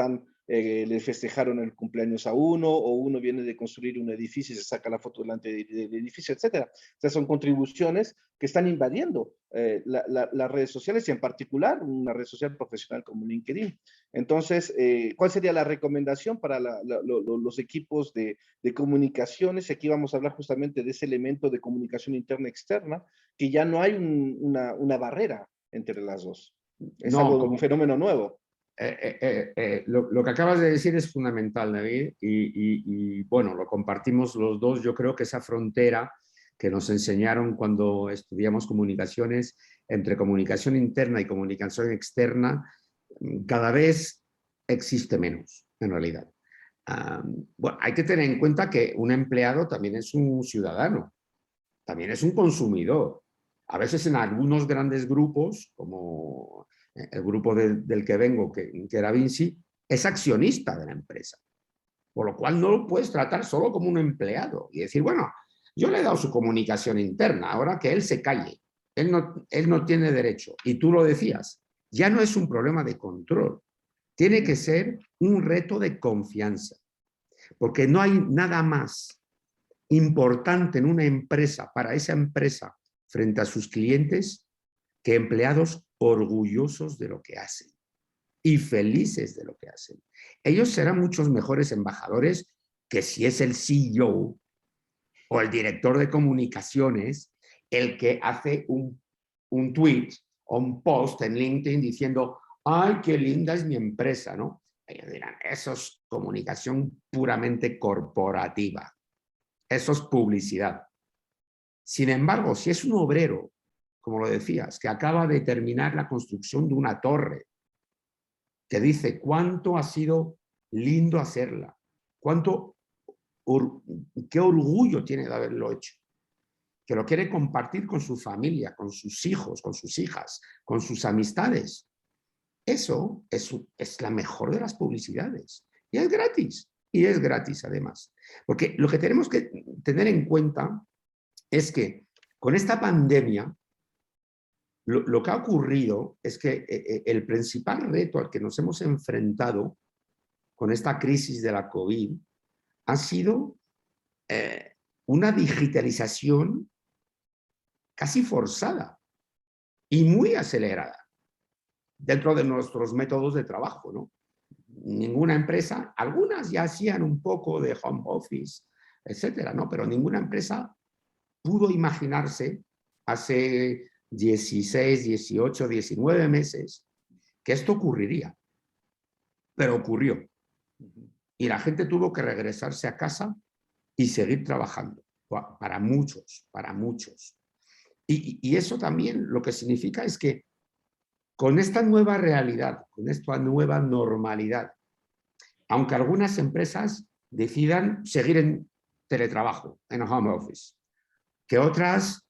le festejaron el cumpleaños a uno, o uno viene de construir un edificio y se saca la foto delante del edificio, etcétera. O sea, son contribuciones que están invadiendo las redes sociales y en particular una red social profesional como LinkedIn. Entonces, ¿cuál sería la recomendación para los equipos de comunicaciones? Aquí vamos a hablar justamente de ese elemento de comunicación interna y externa, que ya no hay una barrera entre las dos. Es un fenómeno nuevo. Lo que acabas de decir es fundamental, David, y bueno, lo compartimos los dos. Yo creo que esa frontera que nos enseñaron cuando estudiamos comunicaciones entre comunicación interna y comunicación externa, cada vez existe menos, en realidad. Bueno, hay que tener en cuenta que un empleado también es un ciudadano, también es un consumidor. A veces en algunos grandes grupos, como el grupo del que vengo, que era Vinci, es accionista de la empresa. Por lo cual no lo puedes tratar solo como un empleado y decir, bueno, yo le he dado su comunicación interna, ahora que él se calle. Él no tiene derecho. Y tú lo decías, ya no es un problema de control. Tiene que ser un reto de confianza. Porque no hay nada más importante en una empresa, para esa empresa, frente a sus clientes, que empleados orgullosos de lo que hacen y felices de lo que hacen. Ellos serán muchos mejores embajadores que si es el CEO o el director de comunicaciones el que hace un tweet o un post en LinkedIn diciendo, ¡ay, qué linda es mi empresa!, ¿no? Ellos dirán, eso es comunicación puramente corporativa. Eso es publicidad. Sin embargo, si es un obrero, como lo decías, que acaba de terminar la construcción de una torre, que dice cuánto ha sido lindo hacerla, qué orgullo tiene de haberlo hecho, que lo quiere compartir con su familia, con sus hijos, con sus hijas, con sus amistades. Eso es la mejor de las publicidades. Y es gratis además. Porque lo que tenemos que tener en cuenta es que con esta pandemia, lo que ha ocurrido es que el principal reto al que nos hemos enfrentado con esta crisis de la COVID ha sido una digitalización casi forzada y muy acelerada dentro de nuestros métodos de trabajo, ¿no? Ninguna empresa, algunas ya hacían un poco de home office, etcétera, ¿no? Pero ninguna empresa pudo imaginarse hace 16, 18, 19 meses que esto ocurriría. Pero ocurrió. Y la gente tuvo que regresarse a casa y seguir trabajando. Para muchos, para muchos. Y eso también lo que significa es que con esta nueva realidad, con esta nueva normalidad, aunque algunas empresas decidan seguir en teletrabajo, en home office, que otras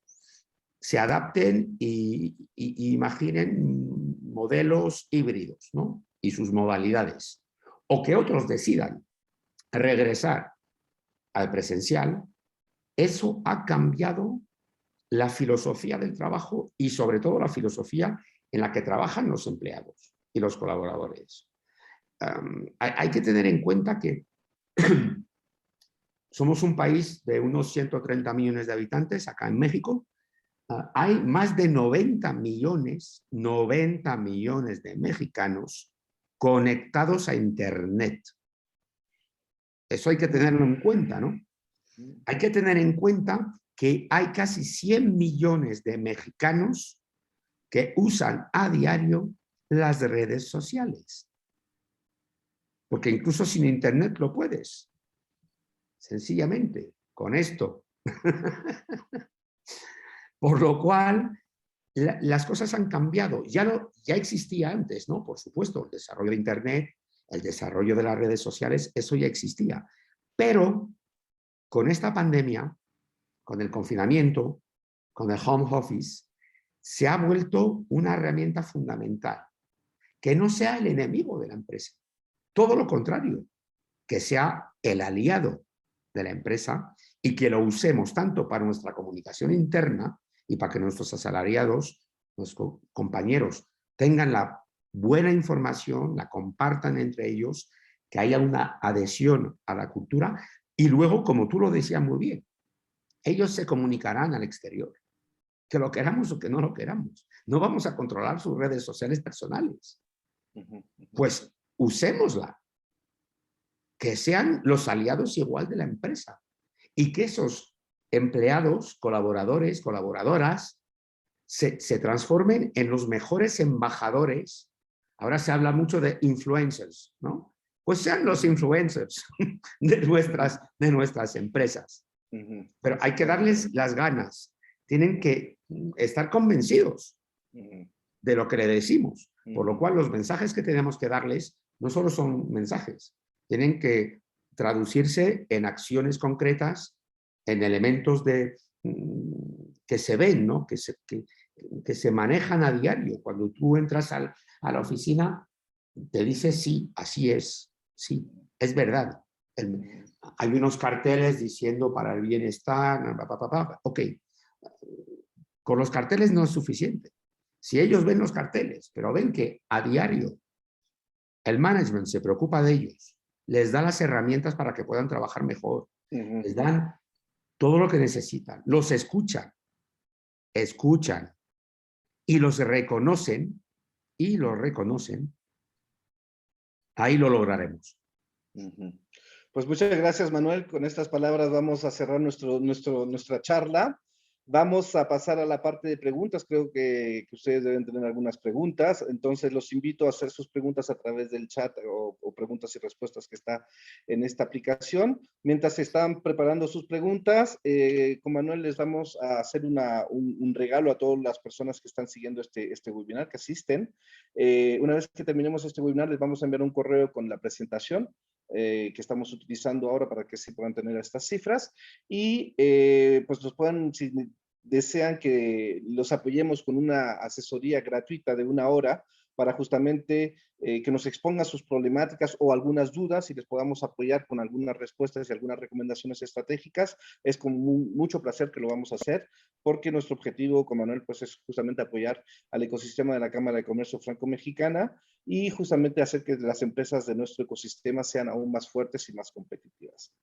se adapten y imaginen modelos híbridos, ¿no? Y sus modalidades. O que otros decidan regresar al presencial, eso ha cambiado la filosofía del trabajo y sobre todo la filosofía en la que trabajan los empleados y los colaboradores. Hay que tener en cuenta que somos un país de unos 130 millones de habitantes, acá en México. Hay más de 90 millones de mexicanos conectados a Internet. Eso hay que tenerlo en cuenta, ¿no? Hay que tener en cuenta que hay casi 100 millones de mexicanos que usan a diario las redes sociales. Porque incluso sin Internet lo puedes. Sencillamente, con esto. Por lo cual, las cosas han cambiado. Ya existía antes, ¿no? Por supuesto, el desarrollo de Internet, el desarrollo de las redes sociales, eso ya existía. Pero con esta pandemia, con el confinamiento, con el home office, se ha vuelto una herramienta fundamental. Que no sea el enemigo de la empresa. Todo lo contrario, que sea el aliado de la empresa y que lo usemos tanto para nuestra comunicación interna y para que nuestros asalariados, nuestros compañeros, tengan la buena información, la compartan entre ellos, que haya una adhesión a la cultura y luego, como tú lo decías muy bien, ellos se comunicarán al exterior, que lo queramos o que no lo queramos. No vamos a controlar sus redes sociales personales. Pues usémosla. Que sean los aliados igual de la empresa y que esos empleados, colaboradores, colaboradoras, se transformen en los mejores embajadores. Ahora se habla mucho de influencers, ¿no? Pues sean los influencers de nuestras empresas. Pero hay que darles las ganas. Tienen que estar convencidos de lo que le decimos. Por lo cual los mensajes que tenemos que darles no solo son mensajes, tienen que traducirse en acciones concretas, en elementos que se ven, ¿no? que se manejan a diario. Cuando tú entras a la oficina, te dice sí, así es, sí, es verdad. Hay unos carteles diciendo para el bienestar, ok. Con los carteles no es suficiente. Si ellos ven los carteles, pero ven que a diario el management se preocupa de ellos, les da las herramientas para que puedan trabajar mejor, les dan todo lo que necesitan, los escuchan y los reconocen, ahí lo lograremos. Pues muchas gracias, Manuel. Con estas palabras vamos a cerrar nuestra charla. Vamos a pasar a la parte de preguntas. Creo que ustedes deben tener algunas preguntas. Entonces, los invito a hacer sus preguntas a través del chat o preguntas y respuestas que está en esta aplicación. Mientras se están preparando sus preguntas, con Manuel les vamos a hacer un regalo a todas las personas que están siguiendo este webinar, que asisten. Una vez que terminemos este webinar, les vamos a enviar un correo con la presentación que estamos utilizando ahora para que se puedan tener estas cifras y pues los puedan, si desean que los apoyemos con una asesoría gratuita de 1 hora para justamente que nos expongan sus problemáticas o algunas dudas y les podamos apoyar con algunas respuestas y algunas recomendaciones estratégicas. Es con mucho placer que lo vamos a hacer, porque nuestro objetivo con Manuel pues, es justamente apoyar al ecosistema de la Cámara de Comercio Franco-Mexicana y justamente hacer que las empresas de nuestro ecosistema sean aún más fuertes y más competitivas.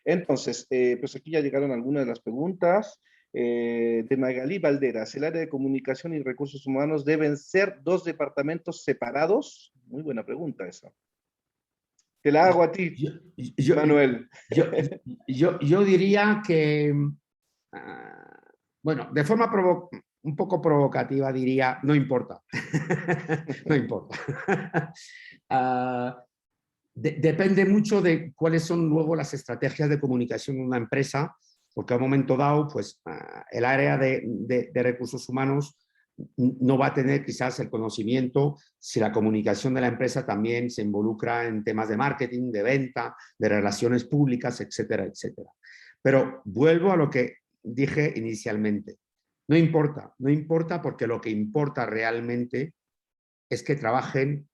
Entonces, pues aquí ya llegaron algunas de las preguntas. De Magalí Valderas, ¿el área de comunicación y recursos humanos deben ser 2 departamentos separados? Muy buena pregunta esa. Te la hago a ti, Manuel. Yo diría que, bueno, de forma un poco provocativa diría, no importa. No importa. Depende mucho de cuáles son luego las estrategias de comunicación de una empresa, porque a un momento dado, pues, el área de recursos humanos no va a tener quizás el conocimiento si la comunicación de la empresa también se involucra en temas de marketing, de venta, de relaciones públicas, etcétera, etcétera. Pero vuelvo a lo que dije inicialmente. No importa, no importa, porque lo que importa realmente es que trabajen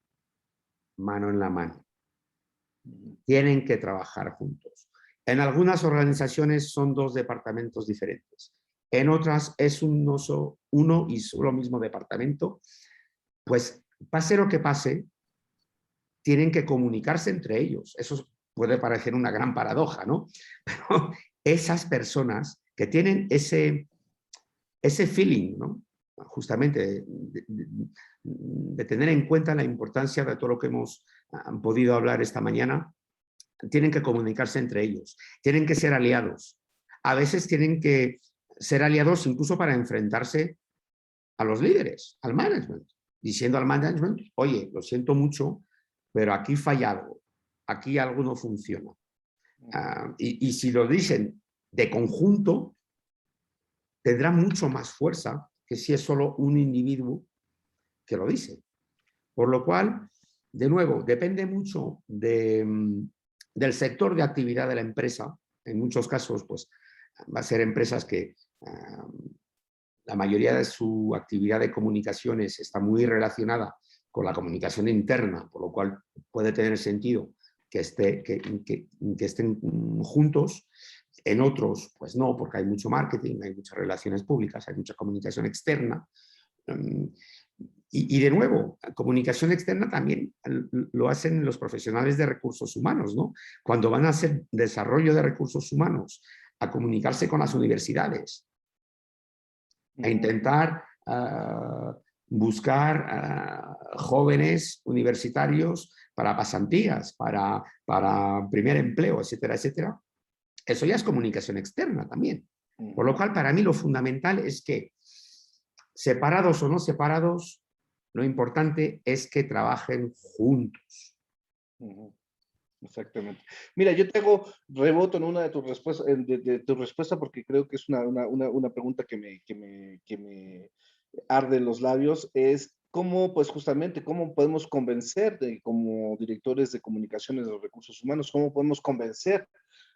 mano en la mano. Tienen que trabajar juntos. En algunas organizaciones son 2 departamentos diferentes. En otras es uno y solo mismo departamento. Pues pase lo que pase, tienen que comunicarse entre ellos. Eso puede parecer una gran paradoja, ¿no? Pero esas personas que tienen ese feeling, ¿no? Justamente de tener en cuenta la importancia de todo lo que hemos podido hablar esta mañana, tienen que comunicarse entre ellos, tienen que ser aliados. A veces tienen que ser aliados incluso para enfrentarse a los líderes, al management, diciendo al management, oye, lo siento mucho, pero aquí falla algo, aquí algo no funciona. Y si lo dicen de conjunto, tendrá mucho más fuerza que si es solo un individuo que lo dice. Por lo cual, de nuevo, depende mucho del sector de actividad de la empresa. En muchos casos, pues, va a ser empresas que la mayoría de su actividad de comunicaciones está muy relacionada con la comunicación interna, por lo cual puede tener sentido que estén juntos. En otros, pues no, porque hay mucho marketing, hay muchas relaciones públicas, hay mucha comunicación externa. Y de nuevo, comunicación externa también lo hacen los profesionales de recursos humanos, ¿no? Cuando van a hacer desarrollo de recursos humanos, a comunicarse con las universidades, a intentar buscar jóvenes universitarios para pasantías, para primer empleo, etcétera, etcétera. Eso ya es comunicación externa también. Por lo cual, para mí lo fundamental es que, separados o no separados, lo importante es que trabajen juntos. Exactamente. Mira, yo te hago reboto en una de tus respuestas, de tu respuesta, porque creo que es una pregunta que me arde en los labios, es cómo, pues justamente, cómo podemos convencer como directores de comunicaciones de los recursos humanos, cómo podemos convencer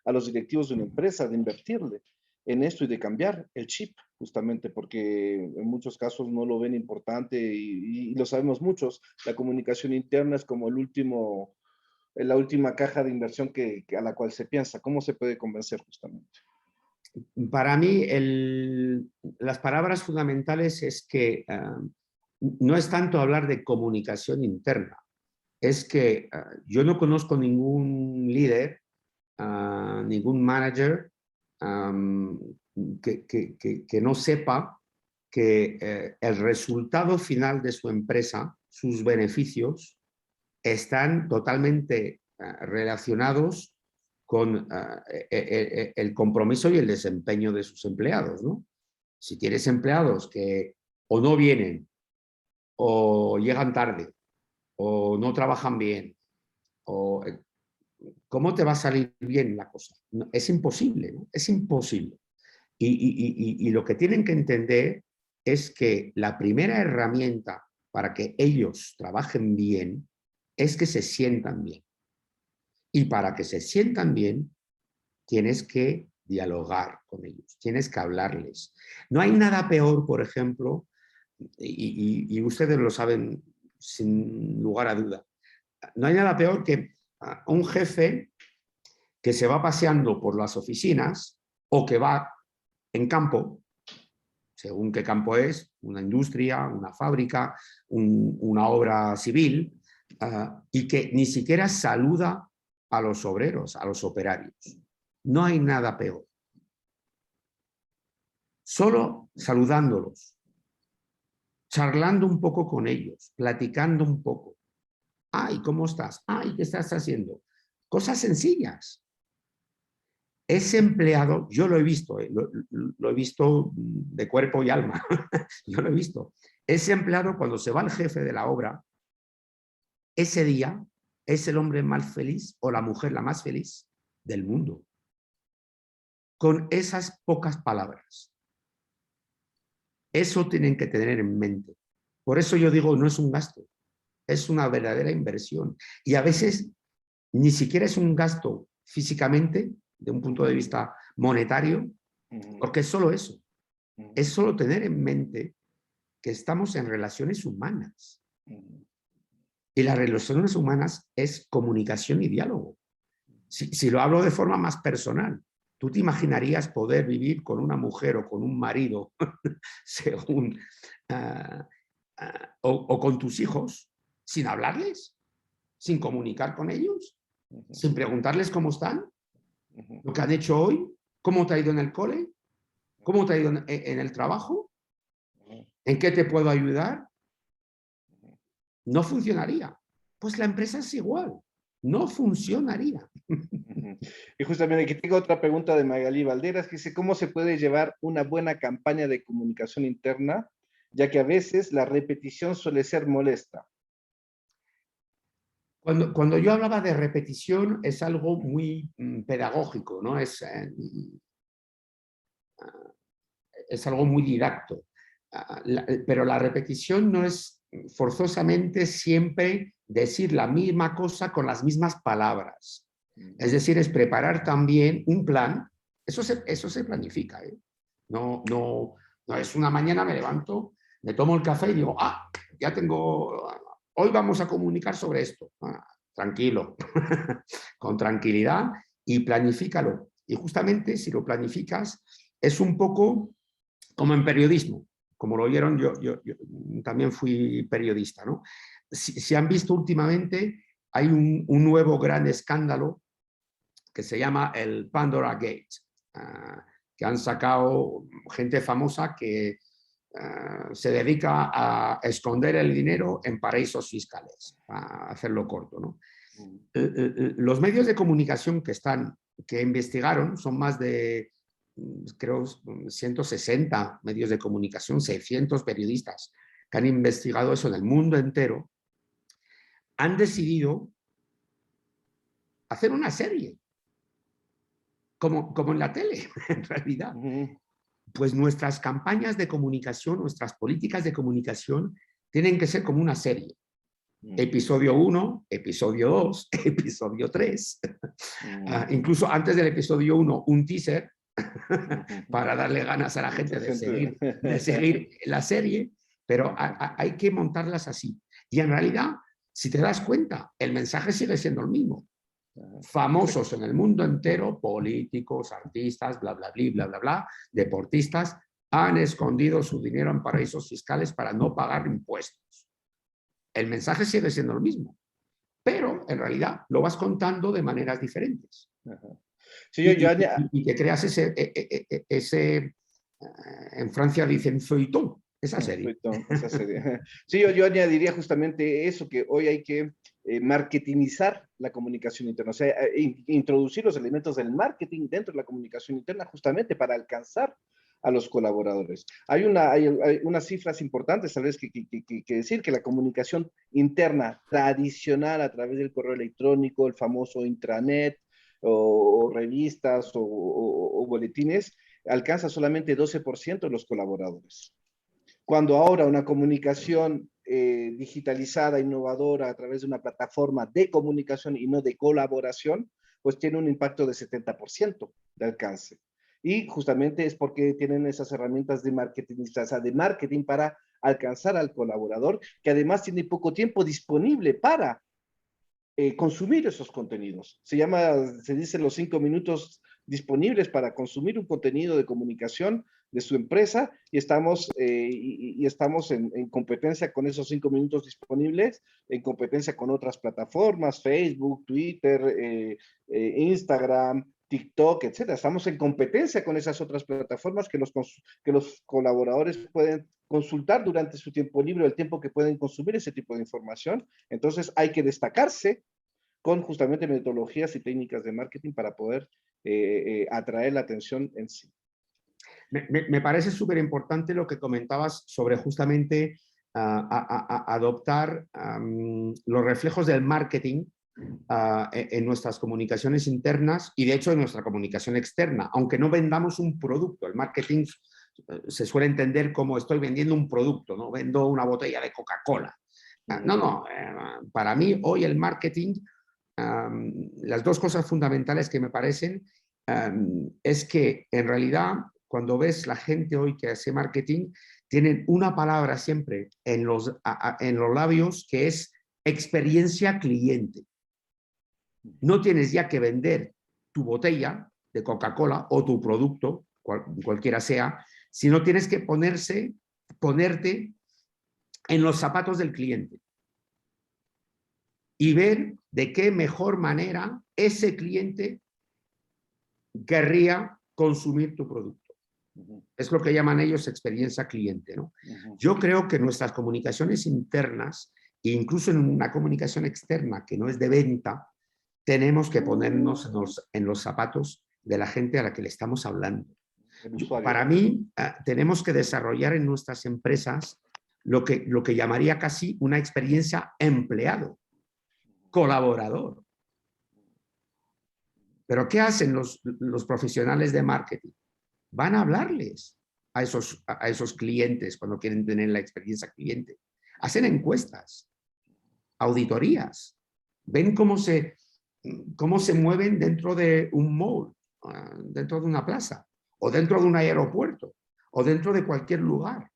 a los directivos de una empresa de invertirle en esto y de cambiar el chip, justamente porque en muchos casos no lo ven importante y lo sabemos muchos. La comunicación interna es como la última caja de inversión a la cual se piensa. ¿Cómo se puede convencer justamente? Para mí, las palabras fundamentales es que no es tanto hablar de comunicación interna, es que yo no conozco ningún líder, ningún manager que no sepa que el resultado final de su empresa, sus beneficios, están totalmente relacionados con el compromiso y el desempeño de sus empleados, ¿no? Si tienes empleados que o no vienen, o llegan tarde, o no trabajan bien, o ¿cómo te va a salir bien la cosa? No, es imposible, ¿no? Es imposible. Y lo que tienen que entender es que la primera herramienta para que ellos trabajen bien es que se sientan bien. Y para que se sientan bien, tienes que dialogar con ellos, tienes que hablarles. No hay nada peor, por ejemplo, y ustedes lo saben sin lugar a duda, no hay nada peor que un jefe que se va paseando por las oficinas o que va en campo, según qué campo es, una industria, una fábrica, una obra civil, y que ni siquiera saluda a los obreros, a los operarios. No hay nada peor. Solo saludándolos, charlando un poco con ellos, platicando un poco. Ay, ¿cómo estás? Ay, ¿qué estás haciendo? Cosas sencillas. Ese empleado, yo lo he visto, lo he visto de cuerpo y alma, yo lo he visto. Ese empleado, cuando se va el jefe de la obra, ese día es el hombre más feliz o la mujer la más feliz del mundo. Con esas pocas palabras. Eso tienen que tener en mente. Por eso yo digo, no es un gasto, es una verdadera inversión. Y a veces ni siquiera es un gasto físicamente, de un punto de vista monetario, porque es solo eso. Es solo tener en mente que estamos en relaciones humanas. Y las relaciones humanas es comunicación y diálogo. Si lo hablo de forma más personal, ¿tú te imaginarías poder vivir con una mujer o con un marido, según, o con tus hijos, sin hablarles, sin comunicar con ellos, sin preguntarles cómo están, lo que han hecho hoy, cómo te ha ido en el cole, cómo te ha ido en el trabajo, en qué te puedo ayudar? No funcionaría. Pues la empresa es igual, no funcionaría. Y justamente aquí tengo otra pregunta de Magalí Valderas, que dice, ¿cómo se puede llevar una buena campaña de comunicación interna, ya que a veces la repetición suele ser molesta? Cuando yo hablaba de repetición es algo muy pedagógico, ¿no? Es algo muy didacto. Pero la repetición no es forzosamente siempre decir la misma cosa con las mismas palabras. Es decir, es preparar también un plan. Eso se planifica, ¿eh? No es una mañana me levanto, me tomo el café y digo, ya tengo, hoy vamos a comunicar sobre esto. Tranquilo, con tranquilidad y planifícalo. Y justamente si lo planificas, es un poco como en periodismo. Como lo oyeron, yo también fui periodista, ¿no? Si han visto últimamente, hay un nuevo gran escándalo que se llama el Pandora Gate, que han sacado gente famosa que se dedica a esconder el dinero en paraísos fiscales, a hacerlo corto, ¿no? Los medios de comunicación que investigaron son más de, creo, 160 medios de comunicación, 600 periodistas que han investigado eso en el mundo entero, han decidido hacer una serie, como en la tele, en realidad. Pues nuestras campañas de comunicación, nuestras políticas de comunicación tienen que ser como una serie. Episodio 1, episodio 2, episodio 3. Incluso antes del episodio 1, un teaser para darle ganas a la gente de seguir la serie, pero hay que montarlas así. Y en realidad, si te das cuenta, el mensaje sigue siendo el mismo. Famosos en el mundo entero, políticos, artistas, bla, bla, bla, bla, bla, bla, deportistas, han escondido su dinero en paraísos fiscales para no pagar impuestos. El mensaje sigue siendo el mismo, pero en realidad lo vas contando de maneras diferentes. Sí, y te creas ese en Francia dicen feuilleton, esa serie. Esa serie. Sí, yo añadiría justamente eso, que hoy hay que marketingizar la comunicación interna, o sea, introducir los elementos del marketing dentro de la comunicación interna justamente para alcanzar a los colaboradores. Hay unas cifras importantes, tal vez, que decir, que la comunicación interna tradicional a través del correo electrónico, el famoso intranet, o revistas o boletines, alcanza solamente 12% de los colaboradores. Cuando ahora una comunicación digitalizada, innovadora, a través de una plataforma de comunicación y no de colaboración, pues tiene un impacto de 70% de alcance. Y justamente es porque tienen esas herramientas de marketing, o sea, de marketing para alcanzar al colaborador, que además tiene poco tiempo disponible para consumir esos contenidos. Se dice los 5 minutos disponibles para consumir un contenido de comunicación de su empresa, y estamos en competencia con esos 5 minutos disponibles, en competencia con otras plataformas, Facebook, Twitter, Instagram, TikTok, etcétera. Estamos en competencia con esas otras plataformas que los colaboradores pueden consultar durante su tiempo libre, el tiempo que pueden consumir ese tipo de información. Entonces hay que destacarse con justamente metodologías y técnicas de marketing para poder atraer la atención en sí. Me parece súper importante lo que comentabas sobre justamente adoptar los reflejos del marketing en nuestras comunicaciones internas y de hecho en nuestra comunicación externa, aunque no vendamos un producto. El marketing se suele entender como estoy vendiendo un producto, no vendo una botella de Coca-Cola. No, para mí hoy el marketing, las dos cosas fundamentales que me parecen es que en realidad cuando ves la gente hoy que hace marketing, tienen una palabra siempre en los labios que es experiencia cliente. No tienes ya que vender tu botella de Coca-Cola o tu producto, cualquiera sea, sino tienes que ponerte en los zapatos del cliente y ver de qué mejor manera ese cliente querría consumir tu producto. Es lo que llaman ellos experiencia cliente, ¿no? Yo creo que nuestras comunicaciones internas, e incluso en una comunicación externa que no es de venta, tenemos que ponernos en los zapatos de la gente a la que le estamos hablando. Para mí, tenemos que desarrollar en nuestras empresas lo que llamaría casi una experiencia empleado, colaborador. Pero ¿qué hacen los profesionales de marketing? Van a hablarles a esos clientes cuando quieren tener la experiencia cliente. Hacen encuestas, auditorías, ven cómo se mueven dentro de un mall, dentro de una plaza, o dentro de un aeropuerto, o dentro de cualquier lugar.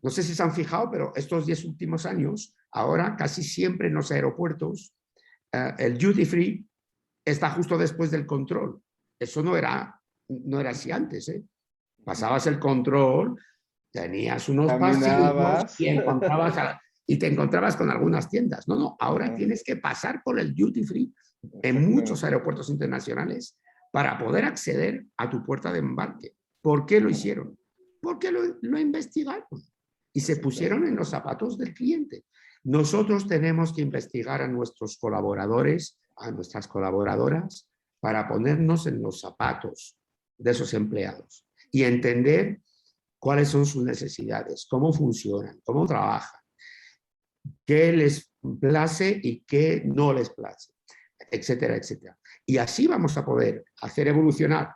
No sé si se han fijado, pero estos 10 últimos años, ahora casi siempre en los aeropuertos, el duty free está justo después del control. Eso no era así antes, ¿eh? Pasabas el control, tenías unos pasillos y te encontrabas con algunas tiendas. No, ahora tienes que pasar por el duty free en muchos aeropuertos internacionales para poder acceder a tu puerta de embarque. ¿Por qué lo hicieron? Porque lo investigaron y se pusieron en los zapatos del cliente. Nosotros tenemos que investigar a nuestros colaboradores, a nuestras colaboradoras, para ponernos en los zapatos de esos empleados y entender cuáles son sus necesidades, cómo funcionan, cómo trabajan, qué les place y qué no les place, etcétera, etcétera. Y así vamos a poder hacer evolucionar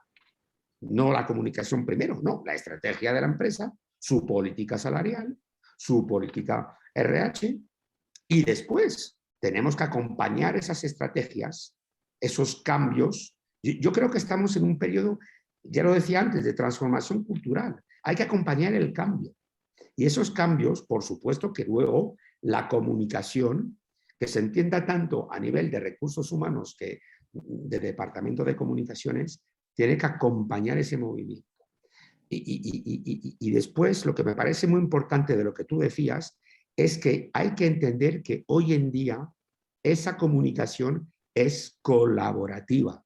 no la comunicación primero, no, la estrategia de la empresa, su política salarial, su política RH, y después tenemos que acompañar esas estrategias, esos cambios. Yo creo que estamos en un periodo, ya lo decía antes, de transformación cultural. Hay que acompañar el cambio. Y esos cambios, por supuesto que luego la comunicación, que se entienda tanto a nivel de recursos humanos que de departamento de comunicaciones, tiene que acompañar ese movimiento. Y después, lo que me parece muy importante de lo que tú decías, es que hay que entender que hoy en día esa comunicación es colaborativa.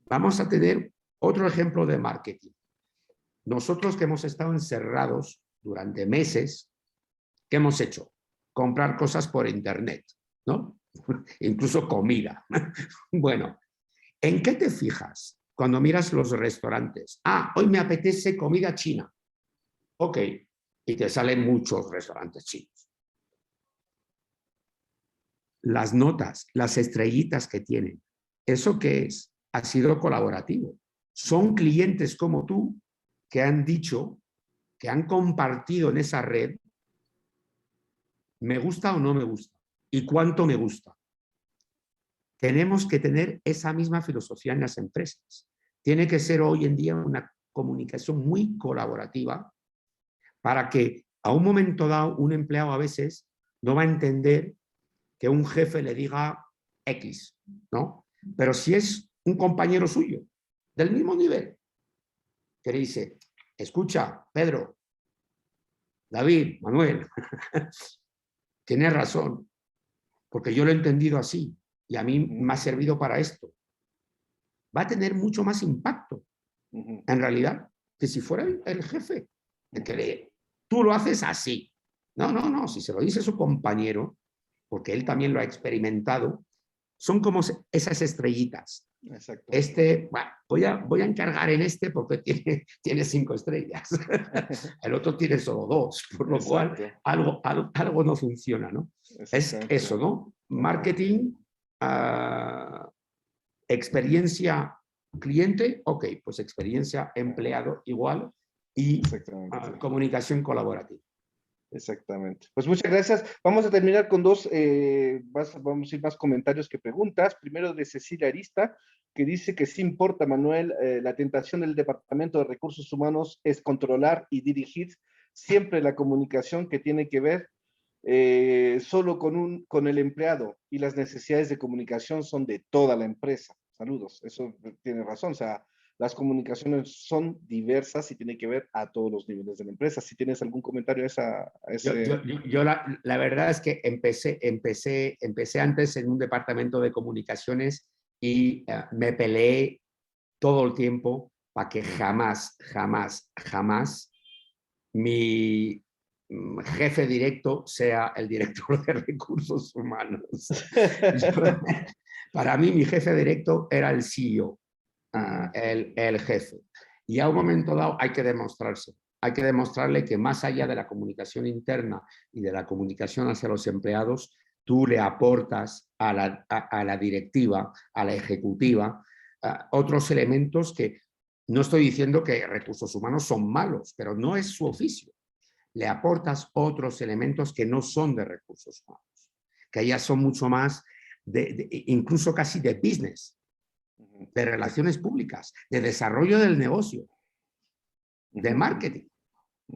Vamos a tener otro ejemplo de marketing. Nosotros que hemos estado encerrados durante meses, ¿qué hemos hecho? Comprar cosas por internet, ¿no? Incluso comida. Bueno, ¿en qué te fijas cuando miras los restaurantes. Hoy me apetece comida china. Ok, y te salen muchos restaurantes chinos. Las notas, las estrellitas que tienen, ¿eso qué es? Ha sido colaborativo. Son clientes como tú que han dicho, que han compartido en esa red, ¿me gusta o no me gusta? ¿Y cuánto me gusta? Tenemos que tener esa misma filosofía en las empresas. Tiene que ser hoy en día una comunicación muy colaborativa para que a un momento dado un empleado a veces no va a entender que un jefe le diga X, ¿no? Pero si es un compañero suyo, del mismo nivel, que le dice, escucha, Pedro, David, Manuel, tienes razón, porque yo lo he entendido así y a mí me ha servido para esto. Va a tener mucho más impacto, en realidad, que si fuera el jefe, el que tú lo haces así. No, si se lo dice su compañero, porque él también lo ha experimentado, son como esas estrellitas. Exacto. Bueno, voy a encargar en este porque tiene 5 estrellas. El otro tiene solo 2, por lo cual algo no funciona, ¿no? Es eso, ¿no? Marketing, experiencia cliente, ok, pues experiencia empleado igual y comunicación colaborativa. Exactamente. Pues muchas gracias. Vamos a terminar con vamos a ir más comentarios que preguntas. Primero de Cecilia Arista, que dice que sí importa, Manuel, la tentación del Departamento de Recursos Humanos es controlar y dirigir siempre la comunicación que tiene que ver solo con el empleado, y las necesidades de comunicación son de toda la empresa. Saludos, eso tiene razón, o sea, las comunicaciones son diversas y tiene que ver a todos los niveles de la empresa. Si tienes algún comentario a ese... Yo la verdad es que empecé antes en un departamento de comunicaciones y me peleé todo el tiempo para que jamás mi jefe directo sea el director de recursos humanos. Para mí mi jefe directo era el CEO, el jefe. Y a un momento dado hay que demostrarse. Hay que demostrarle que más allá de la comunicación interna y de la comunicación hacia los empleados, tú le aportas a la directiva, a la ejecutiva, otros elementos que no estoy diciendo que recursos humanos son malos, pero no es su oficio. Le aportas otros elementos que no son de recursos humanos, que ya son mucho más, incluso casi de business, de relaciones públicas, de desarrollo del negocio, de marketing.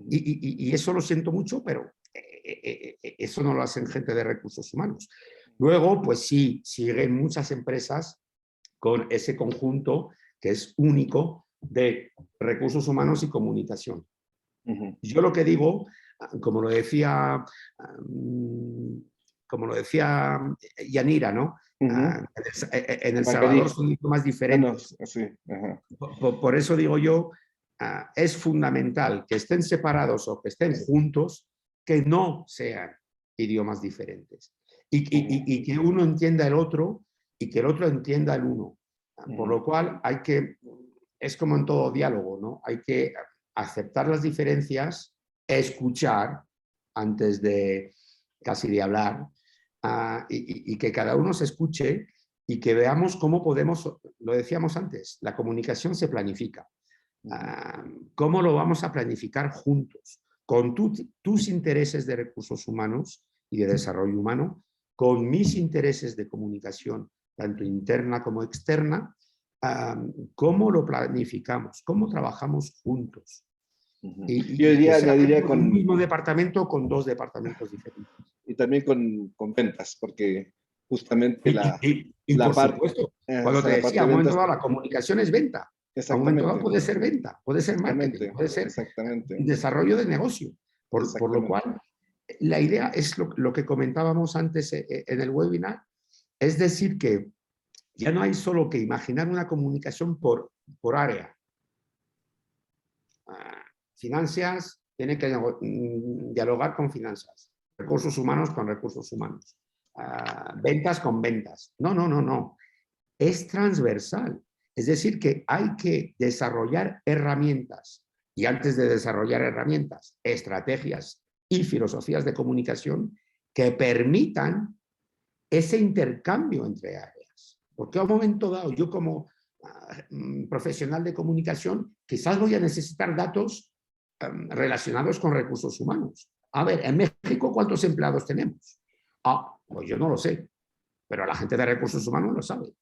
Y eso lo siento mucho, pero eso no lo hacen gente de recursos humanos. Luego, pues sí, siguen muchas empresas con ese conjunto que es único de recursos humanos y comunicación. Yo lo que digo, como lo decía Yanira, ¿no? En El Salvador son mucho más diferentes. Por eso digo yo, es fundamental que estén separados o que estén juntos, que no sean idiomas diferentes. Y que uno entienda el otro y que el otro entienda el uno. Por lo cual es como en todo diálogo, ¿no? Hay que aceptar las diferencias, escuchar antes de casi de hablar, y que cada uno se escuche y que veamos cómo podemos, lo decíamos antes, la comunicación se planifica. ¿Cómo lo vamos a planificar juntos? Con tus intereses de recursos humanos y de desarrollo humano, con mis intereses de comunicación, tanto interna como externa, ¿cómo lo planificamos? ¿Cómo trabajamos juntos? Yo diría con un mismo departamento, con 2 departamentos diferentes. Y también con ventas, porque justamente por supuesto, cuando te decía, a un momento dado la comunicación es venta. A un momento dado puede ser venta, puede ser marketing, puede ser desarrollo de negocio. Por lo cual, la idea es lo que comentábamos antes en el webinar, es decir que ya no hay solo que imaginar una comunicación por área. Finanzas tiene que dialogar con finanzas, recursos humanos con recursos humanos, ventas con ventas. No. Es transversal. Es decir, que hay que desarrollar herramientas y antes de desarrollar herramientas, estrategias y filosofías de comunicación que permitan ese intercambio entre áreas. Porque a un momento dado, yo como profesional de comunicación, quizás voy a necesitar datos relacionados con recursos humanos. A ver, en México, ¿cuántos empleados tenemos? Ah, pues yo no lo sé, pero la gente de recursos humanos lo sabe.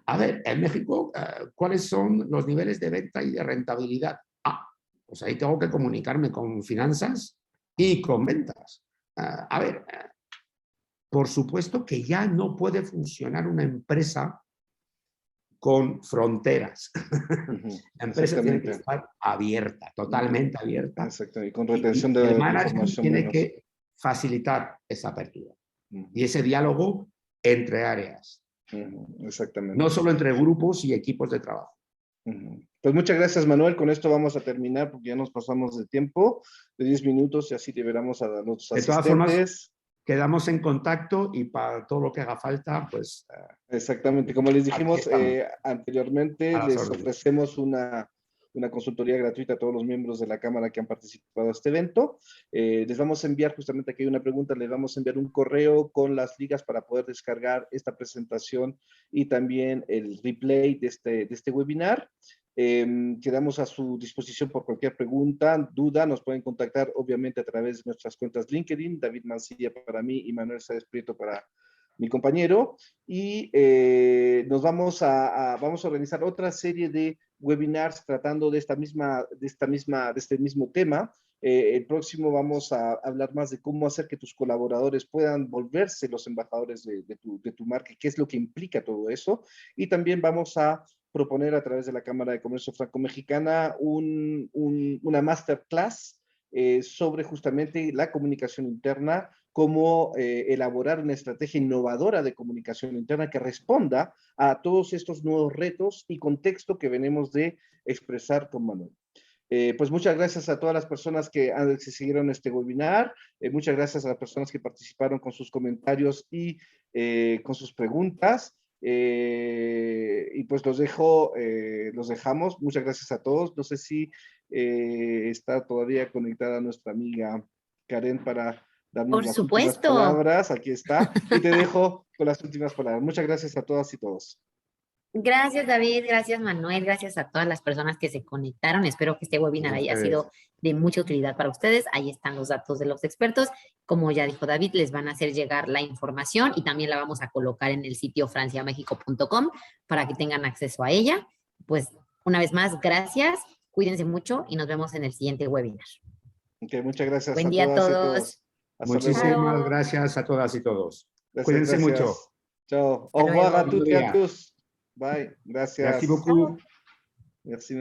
A ver, en México, ¿cuáles son los niveles de venta y de rentabilidad? Ah, pues ahí tengo que comunicarme con finanzas y con ventas. A ver, por supuesto que ya no puede funcionar una empresa con fronteras. La empresa tiene que estar abierta, totalmente abierta. Exacto, y con retención de el management información tiene menos. que facilitar esa apertura y ese diálogo entre áreas. Exactamente. No solo entre grupos y equipos de trabajo. Pues muchas gracias, Manuel. Con esto vamos a terminar porque ya nos pasamos de tiempo, de 10 minutos, y así liberamos a los asistentes. De todas formas, quedamos en contacto y para todo lo que haga falta, pues... Exactamente. Como les dijimos anteriormente, les ofrecemos una consultoría gratuita a todos los miembros de la Cámara que han participado en este evento. Les vamos a enviar, justamente aquí hay una pregunta, les vamos a enviar un correo con las ligas para poder descargar esta presentación y también el replay de este webinar. Quedamos a su disposición por cualquier pregunta, duda, nos pueden contactar obviamente a través de nuestras cuentas LinkedIn, David Mancilla para mí y Manuel Sáez Prieto para mi compañero, y vamos a organizar otra serie de webinars tratando de este mismo tema. El próximo vamos a hablar más de cómo hacer que tus colaboradores puedan volverse los embajadores de tu marca, qué es lo que implica todo eso, y también vamos a proponer a través de la Cámara de Comercio Franco-Mexicana una masterclass sobre justamente la comunicación interna, cómo elaborar una estrategia innovadora de comunicación interna que responda a todos estos nuevos retos y contexto que venimos de expresar con Manuel. Pues muchas gracias a todas las personas que siguieron este webinar, muchas gracias a las personas que participaron con sus comentarios y con sus preguntas. Y pues los dejamos. Muchas gracias a todos. No sé si está todavía conectada nuestra amiga Karen para darnos las últimas palabras. Aquí está. Y te dejo con las últimas palabras. Muchas gracias a todas y todos. Gracias, David. Gracias, Manuel. Gracias a todas las personas que se conectaron. Espero que este webinar haya sido de mucha utilidad para ustedes. Ahí están los datos de los expertos. Como ya dijo David, les van a hacer llegar la información y también la vamos a colocar en el sitio franciamexico.com para que tengan acceso a ella. Pues, una vez más, gracias. Cuídense mucho y nos vemos en el siguiente webinar. Okay, muchas gracias. Buen día a todos. Muchísimas gracias a todas y todos. Cuídense mucho. Ciao. Au revoir à toutes et à tous. Bye. Gracias. Merci beaucoup. Merci.